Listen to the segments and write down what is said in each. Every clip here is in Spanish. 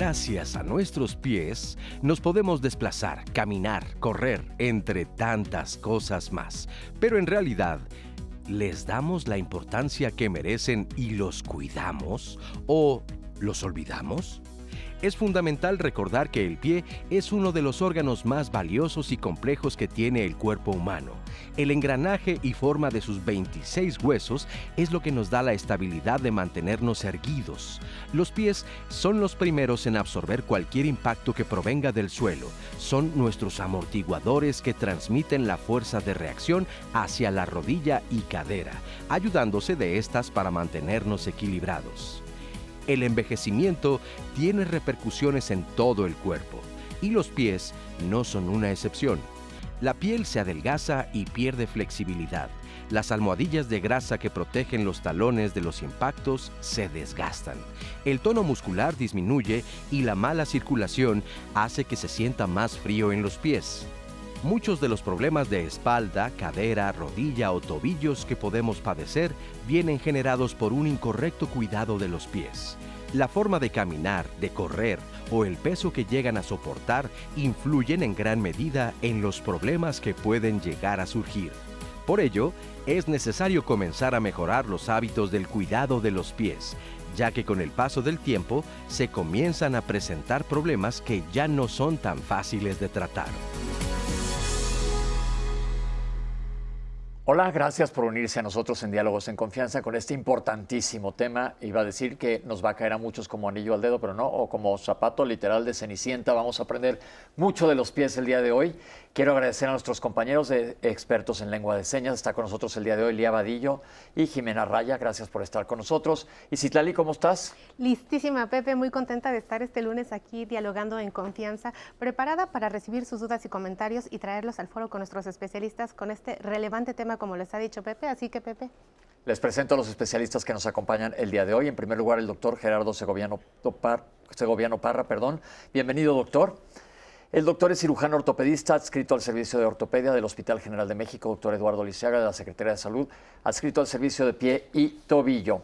gracias a nuestros pies nos podemos desplazar, caminar, correr, entre tantas cosas más. Pero en realidad, ¿les damos la importancia que merecen y los cuidamos o los olvidamos? Es fundamental recordar que el pie es uno de los órganos más valiosos y complejos que tiene el cuerpo humano. El engranaje y forma de sus 26 huesos es lo que nos da la estabilidad de mantenernos erguidos. Los pies son los primeros en absorber cualquier impacto que provenga del suelo. Son nuestros amortiguadores que transmiten la fuerza de reacción hacia la rodilla y cadera, ayudándose de estas para mantenernos equilibrados. El envejecimiento tiene repercusiones en todo el cuerpo, y los pies no son una excepción. La piel se adelgaza y pierde flexibilidad. Las almohadillas de grasa que protegen los talones de los impactos se desgastan. El tono muscular disminuye y la mala circulación hace que se sienta más frío en los pies. Muchos de los problemas de espalda, cadera, rodilla o tobillos que podemos padecer vienen generados por un incorrecto cuidado de los pies. La forma de caminar, de correr o el peso que llegan a soportar influyen en gran medida en los problemas que pueden llegar a surgir. Por ello, es necesario comenzar a mejorar los hábitos del cuidado de los pies, ya que con el paso del tiempo se comienzan a presentar problemas que ya no son tan fáciles de tratar. Hola, gracias por unirse a nosotros en Diálogos en Confianza con este importantísimo tema. Iba a decir que nos va a caer a muchos como anillo al dedo, pero no, o como zapato literal de Cenicienta. Vamos a aprender mucho de los pies el día de hoy. Quiero agradecer a nuestros compañeros de expertos en lengua de señas. Está con nosotros el día de hoy Lía Vadillo y Jimena Raya. Gracias por estar con nosotros. Y Citlali, ¿cómo estás? Listísima, Pepe. Muy contenta de estar este lunes aquí dialogando en confianza, preparada para recibir sus dudas y comentarios y traerlos al foro con nuestros especialistas con este relevante tema, como les ha dicho Pepe. Así que, Pepe. Les presento a los especialistas que nos acompañan el día de hoy. En primer lugar, el doctor Gerardo Segoviano Parra. Bienvenido, doctor. El doctor es cirujano ortopedista, adscrito al Servicio de Ortopedia del Hospital General de México, doctor Eduardo Lisiaga, de la Secretaría de Salud, adscrito al Servicio de Pie y Tobillo.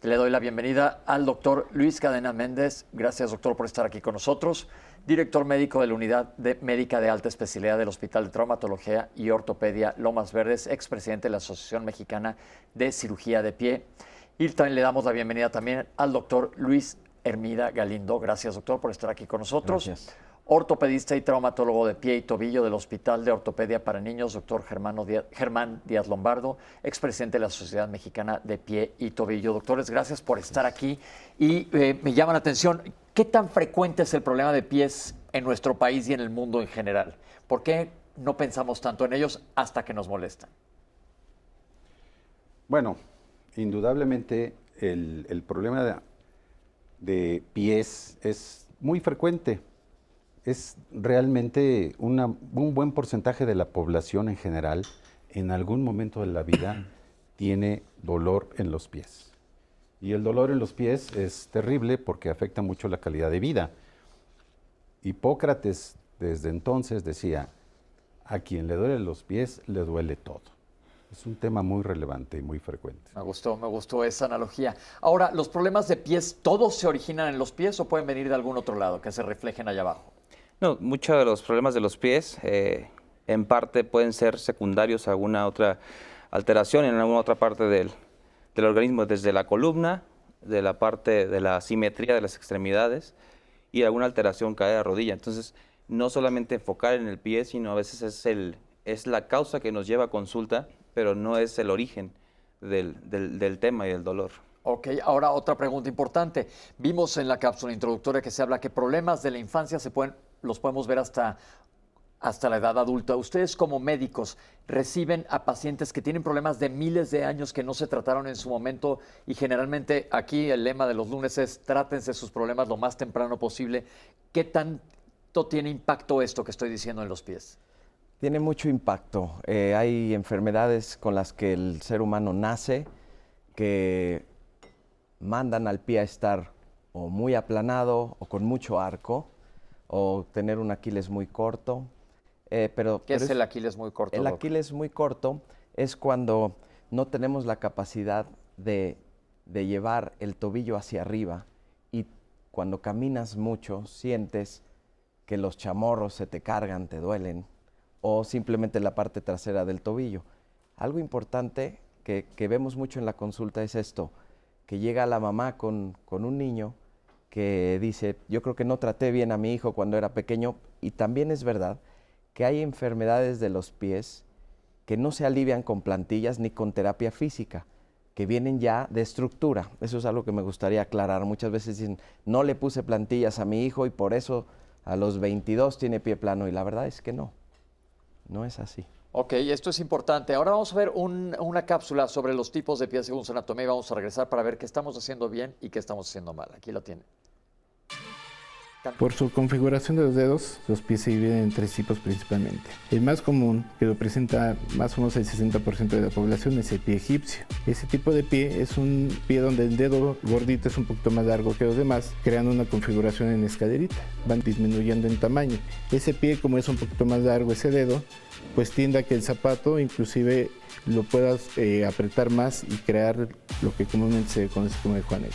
Le doy la bienvenida al doctor Luis Cadena Méndez. Gracias, doctor, por estar aquí con nosotros. Director médico de la Unidad Médica de Alta Especialidad del Hospital de Traumatología y Ortopedia Lomas Verdes, expresidente de la Asociación Mexicana de Cirugía de Pie. Y también le damos la bienvenida también al doctor Luis Hermida Galindo. Gracias, doctor, por estar aquí con nosotros. Gracias. Ortopedista y traumatólogo de pie y tobillo del Hospital de Ortopedia para Niños, doctor Germán Díaz Lombardo, expresidente de la Sociedad Mexicana de Pie y Tobillo. Doctores, gracias por estar aquí. Y me llama la atención, ¿qué tan frecuente es el problema de pies en nuestro país y en el mundo en general? ¿Por qué no pensamos tanto en ellos hasta que nos molestan? Bueno, indudablemente el problema de pies es muy frecuente. Es realmente un buen porcentaje de la población en general, en algún momento de la vida, tiene dolor en los pies. Y el dolor en los pies es terrible porque afecta mucho la calidad de vida. Hipócrates desde entonces decía, a quien le duelen los pies, le duele todo. Es un tema muy relevante y muy frecuente. Me gustó esa analogía. Ahora, ¿los problemas de pies todos se originan en los pies o pueden venir de algún otro lado, que se reflejen allá abajo? No, muchos de los problemas de los pies en parte pueden ser secundarios a alguna otra alteración en alguna otra parte del organismo, desde la columna, de la parte de la simetría de las extremidades y alguna alteración cae a rodilla. Entonces, no solamente enfocar en el pie, sino a veces es la causa que nos lleva a consulta, pero no es el origen del tema y del dolor. Ok, ahora otra pregunta importante. Vimos en la cápsula introductoria que se habla que problemas de la infancia los podemos ver hasta la edad adulta. Ustedes como médicos reciben a pacientes que tienen problemas de miles de años que no se trataron en su momento y generalmente aquí el lema de los lunes es trátense sus problemas lo más temprano posible. ¿Qué tanto tiene impacto esto que estoy diciendo en los pies? Tiene mucho impacto. Hay enfermedades con las que el ser humano nace que mandan al pie a estar o muy aplanado o con mucho arco o tener un Aquiles muy corto. ¿Qué es el Aquiles muy corto? El Aquiles muy corto es cuando no tenemos la capacidad de llevar el tobillo hacia arriba y cuando caminas mucho sientes que los chamorros se te cargan, te duelen, o simplemente la parte trasera del tobillo. Algo importante que vemos mucho en la consulta es esto, que llega la mamá con un niño que dice, yo creo que no traté bien a mi hijo cuando era pequeño, y también es verdad que hay enfermedades de los pies que no se alivian con plantillas ni con terapia física, que vienen ya de estructura. Eso es algo que me gustaría aclarar. Muchas veces dicen, no le puse plantillas a mi hijo y por eso a los 22 tiene pie plano, y la verdad es que no es así. Ok, esto es importante. Ahora vamos a ver una cápsula sobre los tipos de pies según su anatomía y vamos a regresar para ver qué estamos haciendo bien y qué estamos haciendo mal. Aquí lo tienen. Por su configuración de los dedos, los pies se dividen en 3 tipos principalmente. El más común, que lo presenta más o menos el 60% de la población, es el pie egipcio. Ese tipo de pie es un pie donde el dedo gordito es un poquito más largo que los demás, creando una configuración en escalerita. Van disminuyendo en tamaño. Ese pie, como es un poquito más largo ese dedo, pues tiende a que el zapato inclusive lo puedas apretar más y crear lo que comúnmente se conoce como el juanete.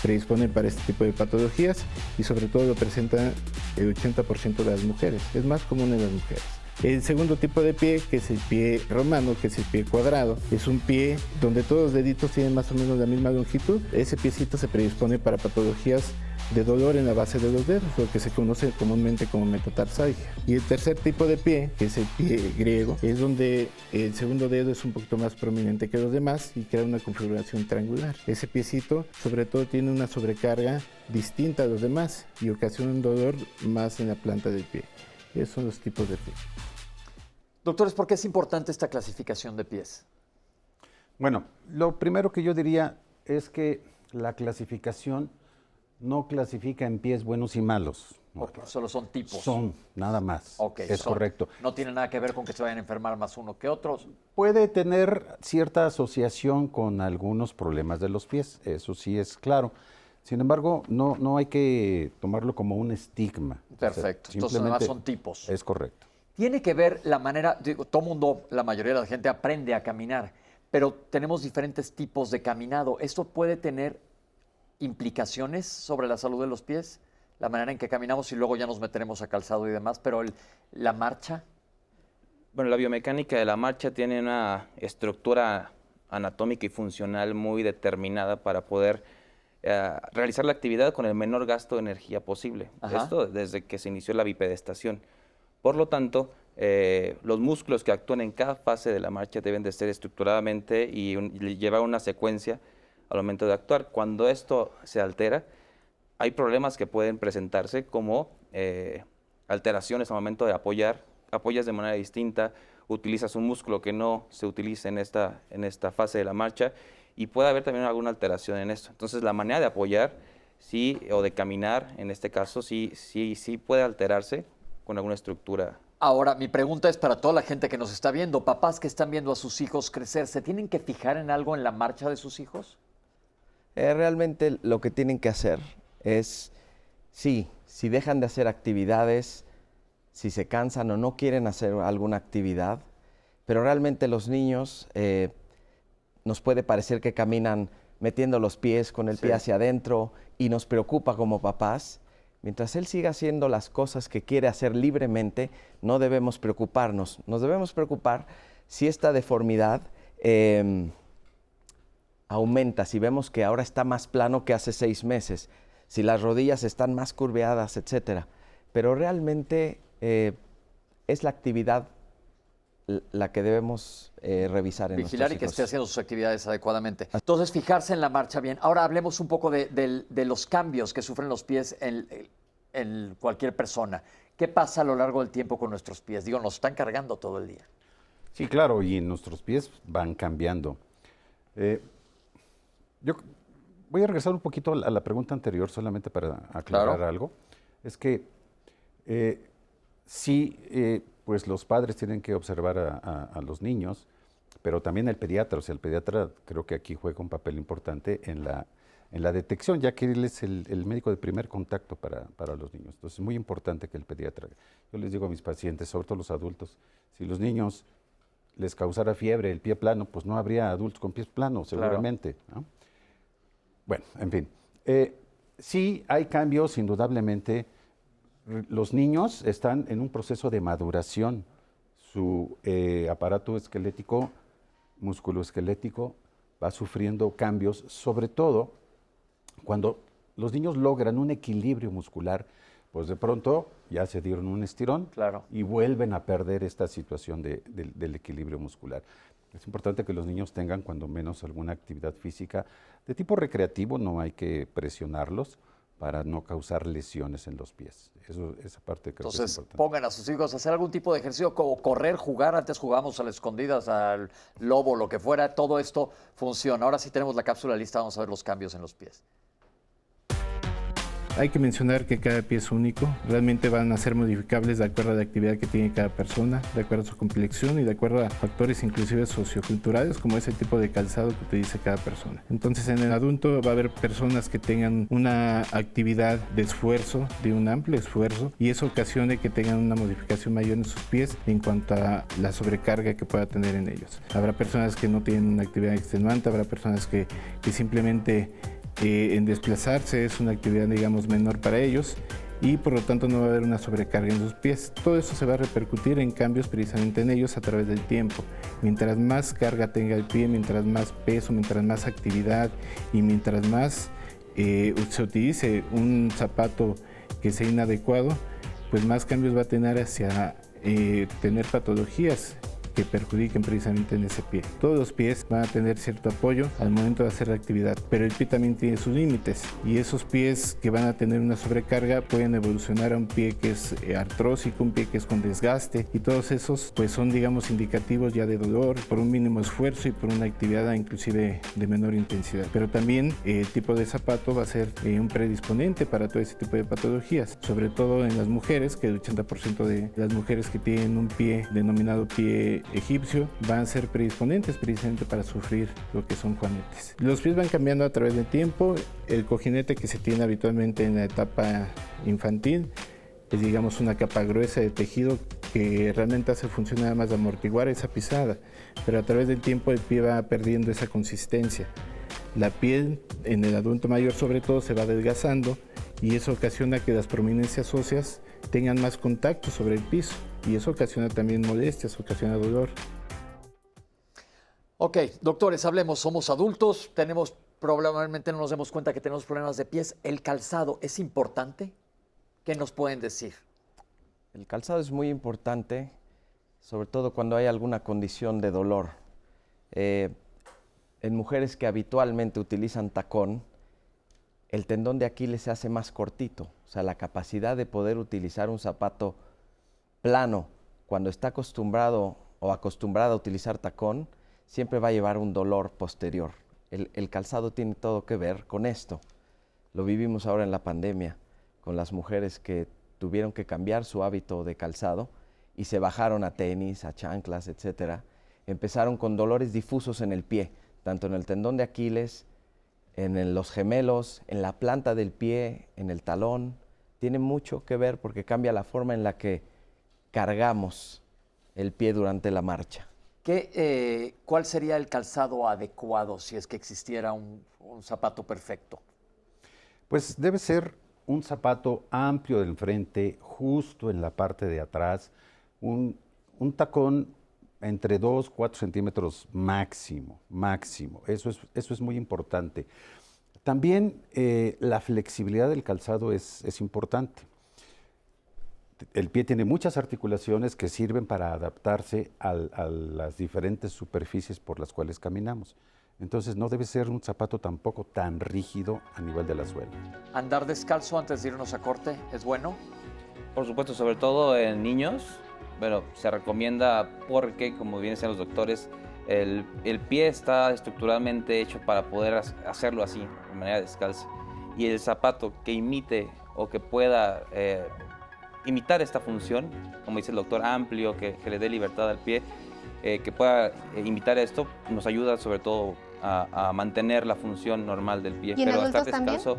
Predispone para este tipo de patologías y sobre todo lo presenta el 80% de las mujeres, es más común en las mujeres. El segundo tipo de pie, que es el pie romano, que es el pie cuadrado, es un pie donde todos los deditos tienen más o menos la misma longitud. Ese piecito se predispone para patologías de dolor en la base de los dedos, lo que se conoce comúnmente como metatarsalgia. Y el tercer tipo de pie, que es el pie griego, es donde el segundo dedo es un poquito más prominente que los demás y crea una configuración triangular. Ese piecito sobre todo tiene una sobrecarga distinta a los demás y ocasiona un dolor más en la planta del pie. Esos son los tipos de pie. Doctores, ¿por qué es importante esta clasificación de pies? Bueno, lo primero que yo diría es que la clasificación no clasifica en pies buenos y malos. Okay, solo son tipos. Son, nada más. Okay, es correcto. No tiene nada que ver con que se vayan a enfermar más uno que otros. Puede tener cierta asociación con algunos problemas de los pies, eso sí es claro. Sin embargo, no hay que tomarlo como un estigma. Perfecto. O sea, entonces, además son tipos. Es correcto. Tiene que ver la manera, digo, todo mundo, la mayoría de la gente aprende a caminar, pero tenemos diferentes tipos de caminado. ¿Esto puede tener implicaciones sobre la salud de los pies? La manera en que caminamos y luego ya nos meteremos a calzado y demás, pero la marcha. Bueno, la biomecánica de la marcha tiene una estructura anatómica y funcional muy determinada para poder realizar la actividad con el menor gasto de energía posible. Ajá. Esto desde que se inició la bipedestación. Por lo tanto, los músculos que actúan en cada fase de la marcha deben de ser estructuradamente y llevar una secuencia al momento de actuar. Cuando esto se altera, hay problemas que pueden presentarse como alteraciones al momento de apoyar, apoyas de manera distinta, utilizas un músculo que no se utiliza en esta fase de la marcha y puede haber también alguna alteración en esto. Entonces la manera de apoyar sí, o de caminar, en este caso, sí puede alterarse con alguna estructura. Ahora, mi pregunta es para toda la gente que nos está viendo, papás que están viendo a sus hijos crecer, ¿se tienen que fijar en algo en la marcha de sus hijos? Realmente lo que tienen que hacer es, sí, si dejan de hacer actividades, si se cansan o no quieren hacer alguna actividad, pero realmente los niños nos puede parecer que caminan metiendo los pies con el pie hacia adentro y nos preocupa como papás. Mientras él siga haciendo las cosas que quiere hacer libremente, no debemos preocuparnos. Nos debemos preocupar si esta deformidad aumenta, si vemos que ahora está más plano que hace 6 meses, si las rodillas están más curveadas, etc. Pero realmente es la actividad la que debemos revisar en Vigilar y que esté haciendo sus actividades adecuadamente. Entonces, fijarse en la marcha bien. Ahora hablemos un poco de los cambios que sufren los pies en cualquier persona. ¿Qué pasa a lo largo del tiempo con nuestros pies? Digo, nos están cargando todo el día. Sí, claro, y nuestros pies van cambiando. Yo voy a regresar un poquito a la pregunta anterior, solamente para aclarar algo. Es que sí, pues los padres tienen que observar a los niños, pero también el pediatra. O sea, el pediatra creo que aquí juega un papel importante en la detección, ya que él es el médico de primer contacto para los niños. Entonces es muy importante que el pediatra, yo les digo a mis pacientes, sobre todo los adultos, si los niños les causara fiebre, el pie plano, pues no habría adultos con pies planos, seguramente, ¿no? Bueno, en fin. Sí, hay cambios, indudablemente. Los niños están en un proceso de maduración. Su aparato esquelético, musculoesquelético, va sufriendo cambios, sobre todo cuando los niños logran un equilibrio muscular, pues de pronto ya se dieron un estirón Claro. y vuelven a perder esta situación del equilibrio muscular. Es importante que los niños tengan cuando menos alguna actividad física de tipo recreativo, no hay que presionarlos para no causar lesiones en los pies. Esa parte creo que es Entonces, importante. pongan a sus hijos a hacer algún tipo de ejercicio, como correr, jugar. Antes jugábamos a las escondidas, al lobo, lo que fuera. Todo esto funciona. Ahora sí tenemos la cápsula lista, vamos a ver los cambios en los pies. Hay que mencionar que cada pie es único, realmente van a ser modificables de acuerdo a la actividad que tiene cada persona, de acuerdo a su complexión y de acuerdo a factores inclusive socioculturales, como es el tipo de calzado que utilice cada persona. Entonces, en el adulto va a haber personas que tengan una actividad de esfuerzo, de un amplio esfuerzo, y eso ocasione que tengan una modificación mayor en sus pies en cuanto a la sobrecarga que pueda tener en ellos. Habrá personas que no tienen una actividad extenuante, habrá personas que simplemente en desplazarse es una actividad, digamos, menor para ellos y por lo tanto no va a haber una sobrecarga en sus pies. Todo eso se va a repercutir en cambios precisamente en ellos a través del tiempo. Mientras más carga tenga el pie, mientras más peso, mientras más actividad y mientras más se utilice un zapato que sea inadecuado, pues más cambios va a tener hacia tener patologías que perjudiquen precisamente en ese pie. Todos los pies van a tener cierto apoyo al momento de hacer la actividad, pero el pie también tiene sus límites y esos pies que van a tener una sobrecarga pueden evolucionar a un pie que es artrósico, un pie que es con desgaste y todos esos pues son, digamos, indicativos ya de dolor por un mínimo esfuerzo y por una actividad inclusive de menor intensidad. Pero también el tipo de zapato va a ser un predisponente para todo ese tipo de patologías, sobre todo en las mujeres, que el 80% de las mujeres que tienen un pie denominado pie egipcio van a ser predisponentes precisamente para sufrir lo que son juanetes. Los pies van cambiando a través del tiempo. El cojinete que se tiene habitualmente en la etapa infantil es, digamos, una capa gruesa de tejido que realmente hace función nada más de amortiguar esa pisada, pero a través del tiempo el pie va perdiendo esa consistencia. La piel en el adulto mayor sobre todo se va adelgazando y eso ocasiona que las prominencias óseas tengan más contacto sobre el piso y eso ocasiona también molestias, ocasiona dolor. Ok, doctores, hablemos. Somos adultos, probablemente no nos demos cuenta que tenemos problemas de pies. ¿El calzado es importante? ¿Qué nos pueden decir? El calzado es muy importante, sobre todo cuando hay alguna condición de dolor. En mujeres que habitualmente utilizan tacón, el tendón de Aquiles se hace más cortito. O sea, la capacidad de poder utilizar un zapato plano cuando está acostumbrado o acostumbrada a utilizar tacón, siempre va a llevar un dolor posterior. El calzado tiene todo que ver con esto. Lo vivimos ahora en la pandemia, con las mujeres que tuvieron que cambiar su hábito de calzado y se bajaron a tenis, a chanclas, etc. Empezaron con dolores difusos en el pie, tanto en el tendón de Aquiles, en los gemelos, en la planta del pie, en el talón. Tiene mucho que ver porque cambia la forma en la que cargamos el pie durante la marcha. ¿Cuál sería el calzado adecuado si es que existiera un zapato perfecto? Pues debe ser un zapato amplio del frente, justo en la parte de atrás, un tacón entre 2 y 4 centímetros máximo. Eso es muy importante. También la flexibilidad del calzado es importante. El pie tiene muchas articulaciones que sirven para adaptarse a las diferentes superficies por las cuales caminamos. Entonces no debe ser un zapato tampoco tan rígido a nivel de la suela. ¿Andar descalzo antes de irnos a corte es bueno? Por supuesto, sobre todo en niños, bueno, se recomienda porque, como bien decían los doctores, el pie está estructuralmente hecho para poder hacerlo así, de manera descalza. Y el zapato que imite o que pueda imitar esta función, como dice el doctor, amplio, que le dé libertad al pie, que pueda imitar esto, nos ayuda sobre todo a mantener la función normal del pie. ¿Y en pero adultos estar descalzo,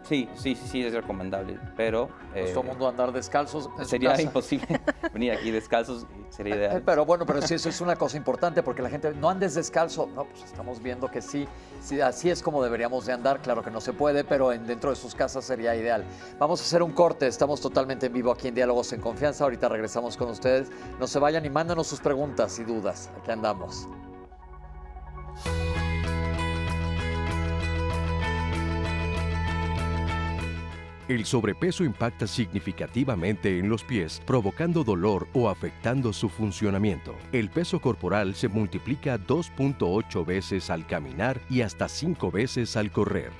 Sí, es recomendable, pero... Pues todo el mundo andar descalzos. en su Sería casa. imposible venir aquí descalzos, sería ideal. Pero bueno, pero sí, eso es una cosa importante porque la gente, no andes descalzo. No, pues estamos viendo que sí, así es como deberíamos de andar. Claro que no se puede, pero dentro de sus casas sería ideal. Vamos a hacer un corte, estamos totalmente en vivo aquí en Diálogos en Confianza. Ahorita regresamos con ustedes. No se vayan y mándanos sus preguntas y dudas. Aquí andamos. El sobrepeso impacta significativamente en los pies, provocando dolor o afectando su funcionamiento. El peso corporal se multiplica 2.8 veces al caminar y hasta 5 veces al correr.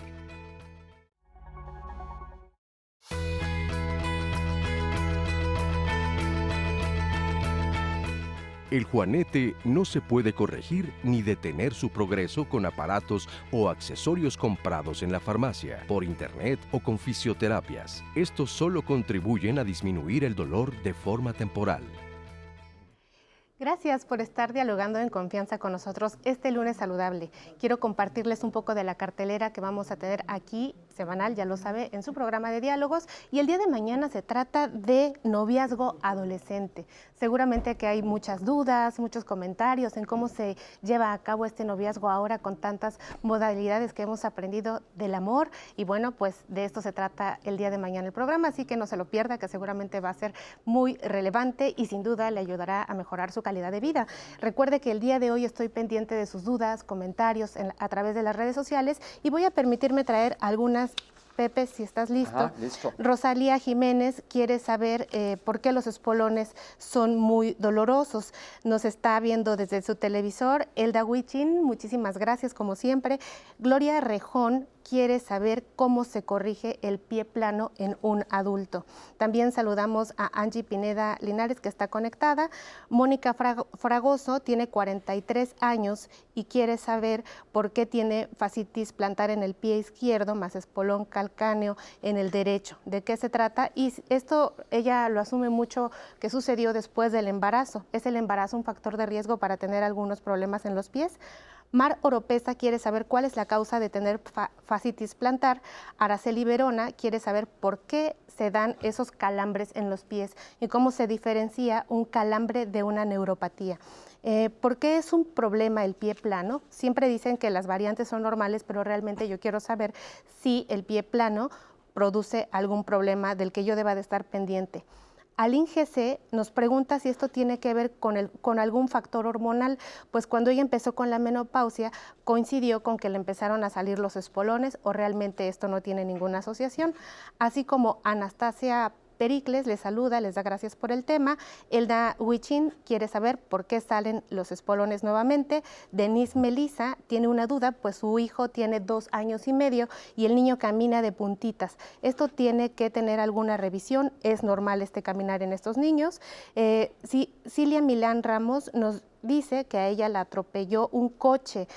El juanete no se puede corregir ni detener su progreso con aparatos o accesorios comprados en la farmacia, por internet o con fisioterapias. Estos solo contribuyen a disminuir el dolor de forma temporal. Gracias por estar dialogando en confianza con nosotros este lunes saludable. Quiero compartirles un poco de la cartelera que vamos a tener aquí, semanal, ya lo sabe, en su programa de diálogos. Y el día de mañana se trata de noviazgo adolescente. Seguramente que hay muchas dudas, muchos comentarios en cómo se lleva a cabo este noviazgo ahora con tantas modalidades que hemos aprendido del amor. Y bueno, pues de esto se trata el día de mañana el programa, así que no se lo pierda, que seguramente va a ser muy relevante y sin duda le ayudará a mejorar su calidad de vida. Recuerde que el día de hoy estoy pendiente de sus dudas, comentarios a través de las redes sociales y voy a permitirme traer algunas. Pepe, si estás listo. Ajá, listo. Rosalía Jiménez quiere saber por qué los espolones son muy dolorosos. Nos está viendo desde su televisor. Elda Huichin, muchísimas gracias como siempre. Gloria Rejón quiere saber cómo se corrige el pie plano en un adulto. También saludamos a Angie Pineda Linares, que está conectada. Mónica Fragoso tiene 43 años y quiere saber por qué tiene fascitis plantar en el pie izquierdo más espolón calcáneo en el derecho. ¿De qué se trata? Y esto ella lo asume mucho que sucedió después del embarazo. ¿Es el embarazo un factor de riesgo para tener algunos problemas en los pies? Mar Oropesa quiere saber cuál es la causa de tener fascitis plantar. Araceli Verona quiere saber por qué se dan esos calambres en los pies y cómo se diferencia un calambre de una neuropatía. ¿Por qué es un problema el pie plano? Siempre dicen que las variantes son normales, pero realmente yo quiero saber si el pie plano produce algún problema del que yo deba de estar pendiente. Aline GC nos pregunta si esto tiene que ver con algún factor hormonal, pues cuando ella empezó con la menopausia coincidió con que le empezaron a salir los espolones o realmente esto no tiene ninguna asociación, así como Anastasia Pericles les saluda, les da gracias por el tema. Elda Huichin quiere saber por qué salen los espolones nuevamente. Denise Melisa tiene una duda, pues su hijo tiene 2 años y medio y el niño camina de puntitas. Esto tiene que tener alguna revisión, es normal este caminar en estos niños. Cilia Milán Ramos nos dice que a ella la atropelló un coche.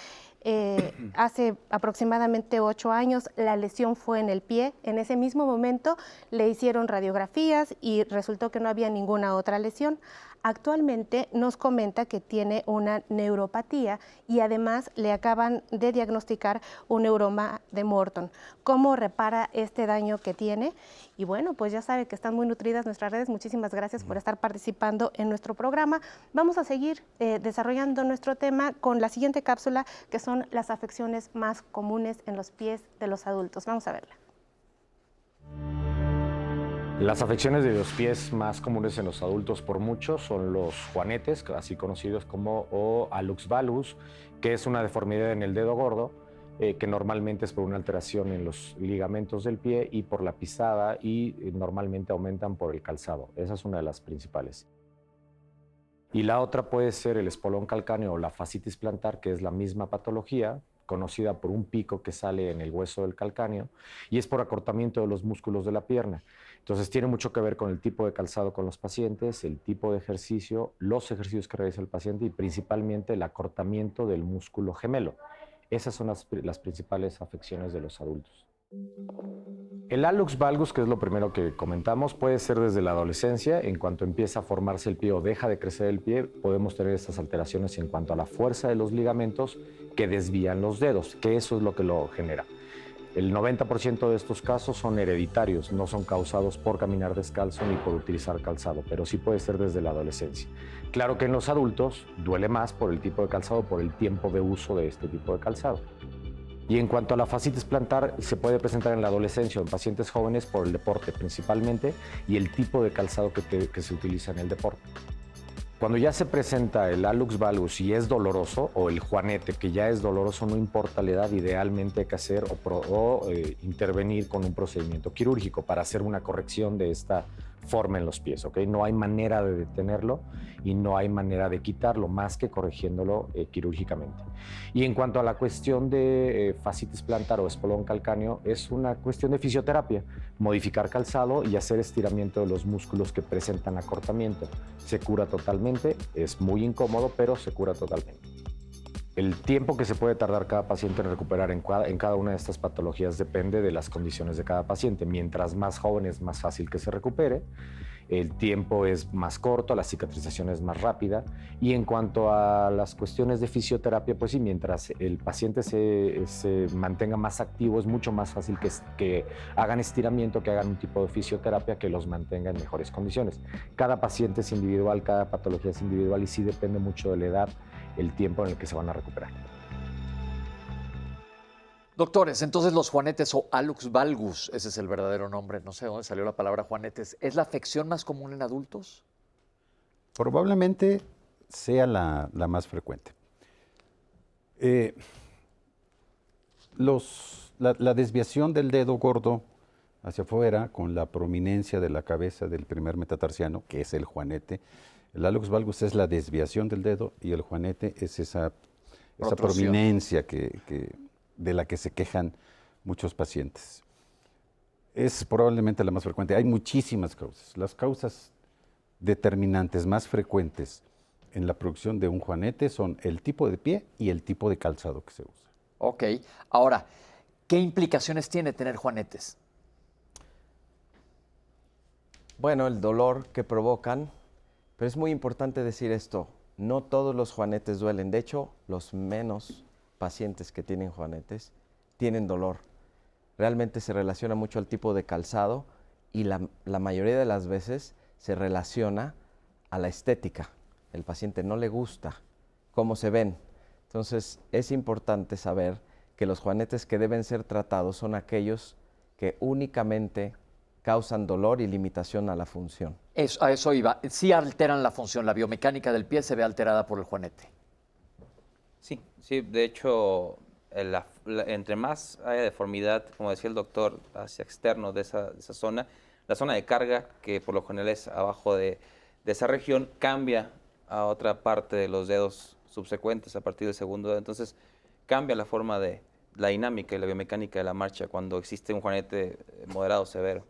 Hace aproximadamente 8 años la lesión fue en el pie. En ese mismo momento le hicieron radiografías y resultó que no había ninguna otra lesión. Actualmente nos comenta que tiene una neuropatía y además le acaban de diagnosticar un neuroma de Morton. ¿Cómo repara este daño que tiene? Y bueno, pues ya sabe que están muy nutridas nuestras redes. Muchísimas gracias por estar participando en nuestro programa. Vamos a seguir desarrollando nuestro tema con la siguiente cápsula, que son las afecciones más comunes en los pies de los adultos. Vamos a verla. Las afecciones de los pies más comunes en los adultos por mucho son los juanetes, así conocidos como hallux valgus, que es una deformidad en el dedo gordo, que normalmente es por una alteración en los ligamentos del pie y por la pisada y normalmente aumentan por el calzado. Esa es una de las principales. Y la otra puede ser el espolón calcáneo o la fascitis plantar, que es la misma patología, conocida por un pico que sale en el hueso del calcáneo y es por acortamiento de los músculos de la pierna. Entonces tiene mucho que ver con el tipo de calzado con los pacientes, el tipo de ejercicio, los ejercicios que realiza el paciente y principalmente el acortamiento del músculo gemelo. Esas son las principales afecciones de los adultos. El hallux valgus, que es lo primero que comentamos, puede ser desde la adolescencia. En cuanto empieza a formarse el pie o deja de crecer el pie, podemos tener estas alteraciones en cuanto a la fuerza de los ligamentos que desvían los dedos, que eso es lo que lo genera. El 90% de estos casos son hereditarios, no son causados por caminar descalzo ni por utilizar calzado, pero sí puede ser desde la adolescencia. Claro que en los adultos duele más por el tipo de calzado, por el tiempo de uso de este tipo de calzado. Y en cuanto a la fascitis plantar, se puede presentar en la adolescencia o en pacientes jóvenes por el deporte principalmente y el tipo de calzado que se utiliza en el deporte. Cuando ya se presenta el hallux valgus y es doloroso, o el juanete que ya es doloroso, no importa la edad, idealmente hay que hacer o intervenir con un procedimiento quirúrgico para hacer una corrección de esta forma en los pies, ¿ok? No hay manera de detenerlo y no hay manera de quitarlo más que corrigiéndolo quirúrgicamente. Y en cuanto a la cuestión de fascitis plantar o espolón calcáneo, es una cuestión de fisioterapia, modificar calzado y hacer estiramiento de los músculos que presentan acortamiento. Se cura totalmente, es muy incómodo, pero se cura totalmente. El tiempo que se puede tardar cada paciente en recuperar en cada una de estas patologías depende de las condiciones de cada paciente. Mientras más joven es más fácil que se recupere, el tiempo es más corto, la cicatrización es más rápida. Y en cuanto a las cuestiones de fisioterapia, pues sí, mientras el paciente se mantenga más activo, es mucho más fácil que hagan estiramiento, que hagan un tipo de fisioterapia que los mantenga en mejores condiciones. Cada paciente es individual, cada patología es individual y sí depende mucho de la edad, el tiempo en el que se van a recuperar. Doctores, entonces los juanetes o hallux valgus, ese es el verdadero nombre, no sé de dónde salió la palabra juanetes, ¿es la afección más común en adultos? Probablemente sea la más frecuente. La desviación del dedo gordo hacia afuera con la prominencia de la cabeza del primer metatarsiano, que es el juanete. El hallux valgus es la desviación del dedo y el juanete es esa prominencia de la que se quejan muchos pacientes. Es probablemente la más frecuente. Hay muchísimas causas. Las causas determinantes más frecuentes en la producción de un juanete son el tipo de pie y el tipo de calzado que se usa. Ok. Ahora, ¿qué implicaciones tiene tener juanetes? Bueno, el dolor que provocan, pero es muy importante decir esto, no todos los juanetes duelen. De hecho, los menos pacientes que tienen juanetes tienen dolor. Realmente se relaciona mucho al tipo de calzado y la mayoría de las veces se relaciona a la estética. El paciente no le gusta cómo se ven. Entonces es importante saber que los juanetes que deben ser tratados son aquellos que únicamente causan dolor y limitación a la función. A eso iba. Sí alteran la función, la biomecánica del pie se ve alterada por el juanete. Sí, de hecho, entre más haya deformidad, como decía el doctor, hacia externo de esa zona, la zona de carga, que por lo general es abajo de esa región, cambia a otra parte de los dedos subsecuentes a partir del segundo dedo. Entonces, cambia la forma de la dinámica y la biomecánica de la marcha cuando existe un juanete moderado o severo.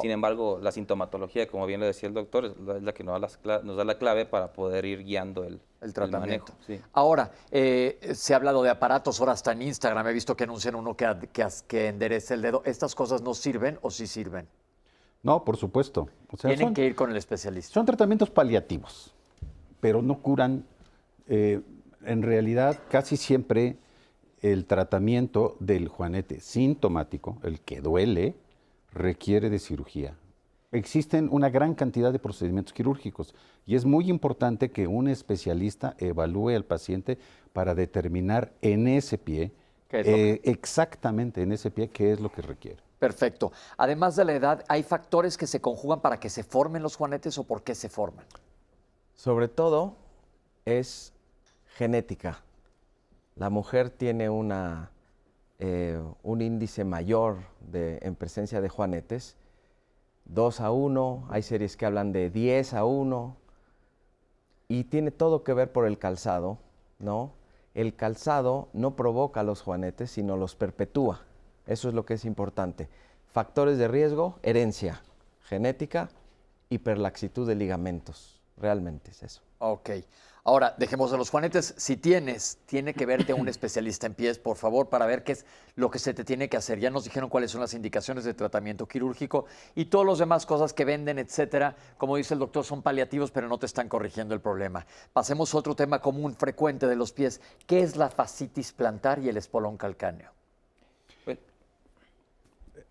Sin embargo, la sintomatología, como bien lo decía el doctor, es la que nos da la clave para poder ir guiando el tratamiento. manejo. Sí. Ahora, se ha hablado de aparatos, ahora hasta en Instagram he visto que anuncian uno que enderece el dedo. ¿Estas cosas no sirven o sí sirven? No, por supuesto. O sea, Tienen que ir con el especialista. Son tratamientos paliativos, pero no curan. En realidad, casi siempre el tratamiento del juanete sintomático, el que duele, requiere de cirugía. Existen una gran cantidad de procedimientos quirúrgicos y es muy importante que un especialista evalúe al paciente para determinar en ese pie, exactamente en ese pie, qué es lo que requiere. Perfecto. Además de la edad, ¿hay factores que se conjugan para que se formen los juanetes o por qué se forman? Sobre todo es genética. La mujer tiene un índice mayor en presencia de juanetes, 2:1, hay series que hablan de 10:1, y tiene todo que ver por el calzado, ¿no? El calzado no provoca los juanetes, sino los perpetúa. Eso es lo que es importante. Factores de riesgo, herencia, genética, hiperlaxitud de ligamentos. Realmente es eso. Ok. Ahora, dejemos de los juanetes. Si tiene que verte un especialista en pies, por favor, para ver qué es lo que se te tiene que hacer. Ya nos dijeron cuáles son las indicaciones de tratamiento quirúrgico y todas las demás cosas que venden, etcétera. Como dice el doctor, son paliativos, pero no te están corrigiendo el problema. Pasemos a otro tema común, frecuente de los pies. ¿Qué es la fascitis plantar y el espolón calcáneo?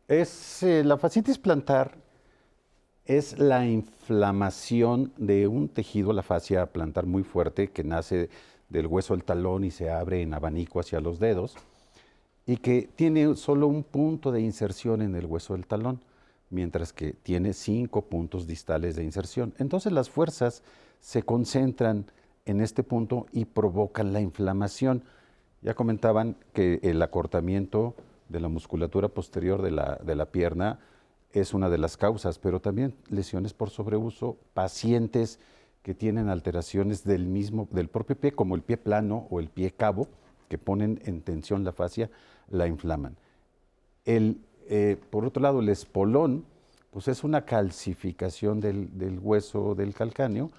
La fascitis plantar es la inflamación de un tejido, la fascia plantar muy fuerte, que nace del hueso del talón y se abre en abanico hacia los dedos, y que tiene solo un punto de inserción en el hueso del talón, mientras que tiene 5 puntos distales de inserción. Entonces las fuerzas se concentran en este punto y provocan la inflamación. Ya comentaban que el acortamiento de la musculatura posterior de la pierna es una de las causas, pero también lesiones por sobreuso, pacientes que tienen alteraciones del propio pie, como el pie plano o el pie cabo, que ponen en tensión la fascia, la inflaman. Por otro lado, el espolón, pues es una calcificación del hueso del calcáneo,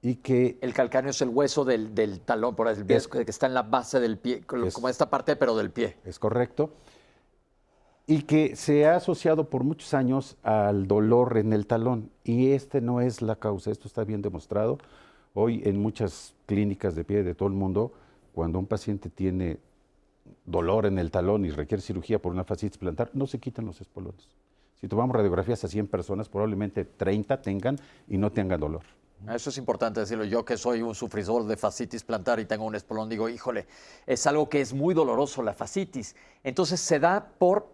y que... El calcáneo es el hueso del talón, por el pie, que está en la base del pie, como esta parte, pero del pie. Es correcto. Y que se ha asociado por muchos años al dolor en el talón. Y no es la causa, esto está bien demostrado. Hoy en muchas clínicas de pie de todo el mundo, cuando un paciente tiene dolor en el talón y requiere cirugía por una fascitis plantar, no se quitan los espolones. Si tomamos radiografías a 100 personas, probablemente 30 tengan y no tengan dolor. Eso es importante decirlo. Yo, que soy un sufridor de fascitis plantar y tengo un espolón, digo, híjole, es algo que es muy doloroso, la fascitis. Entonces se da porque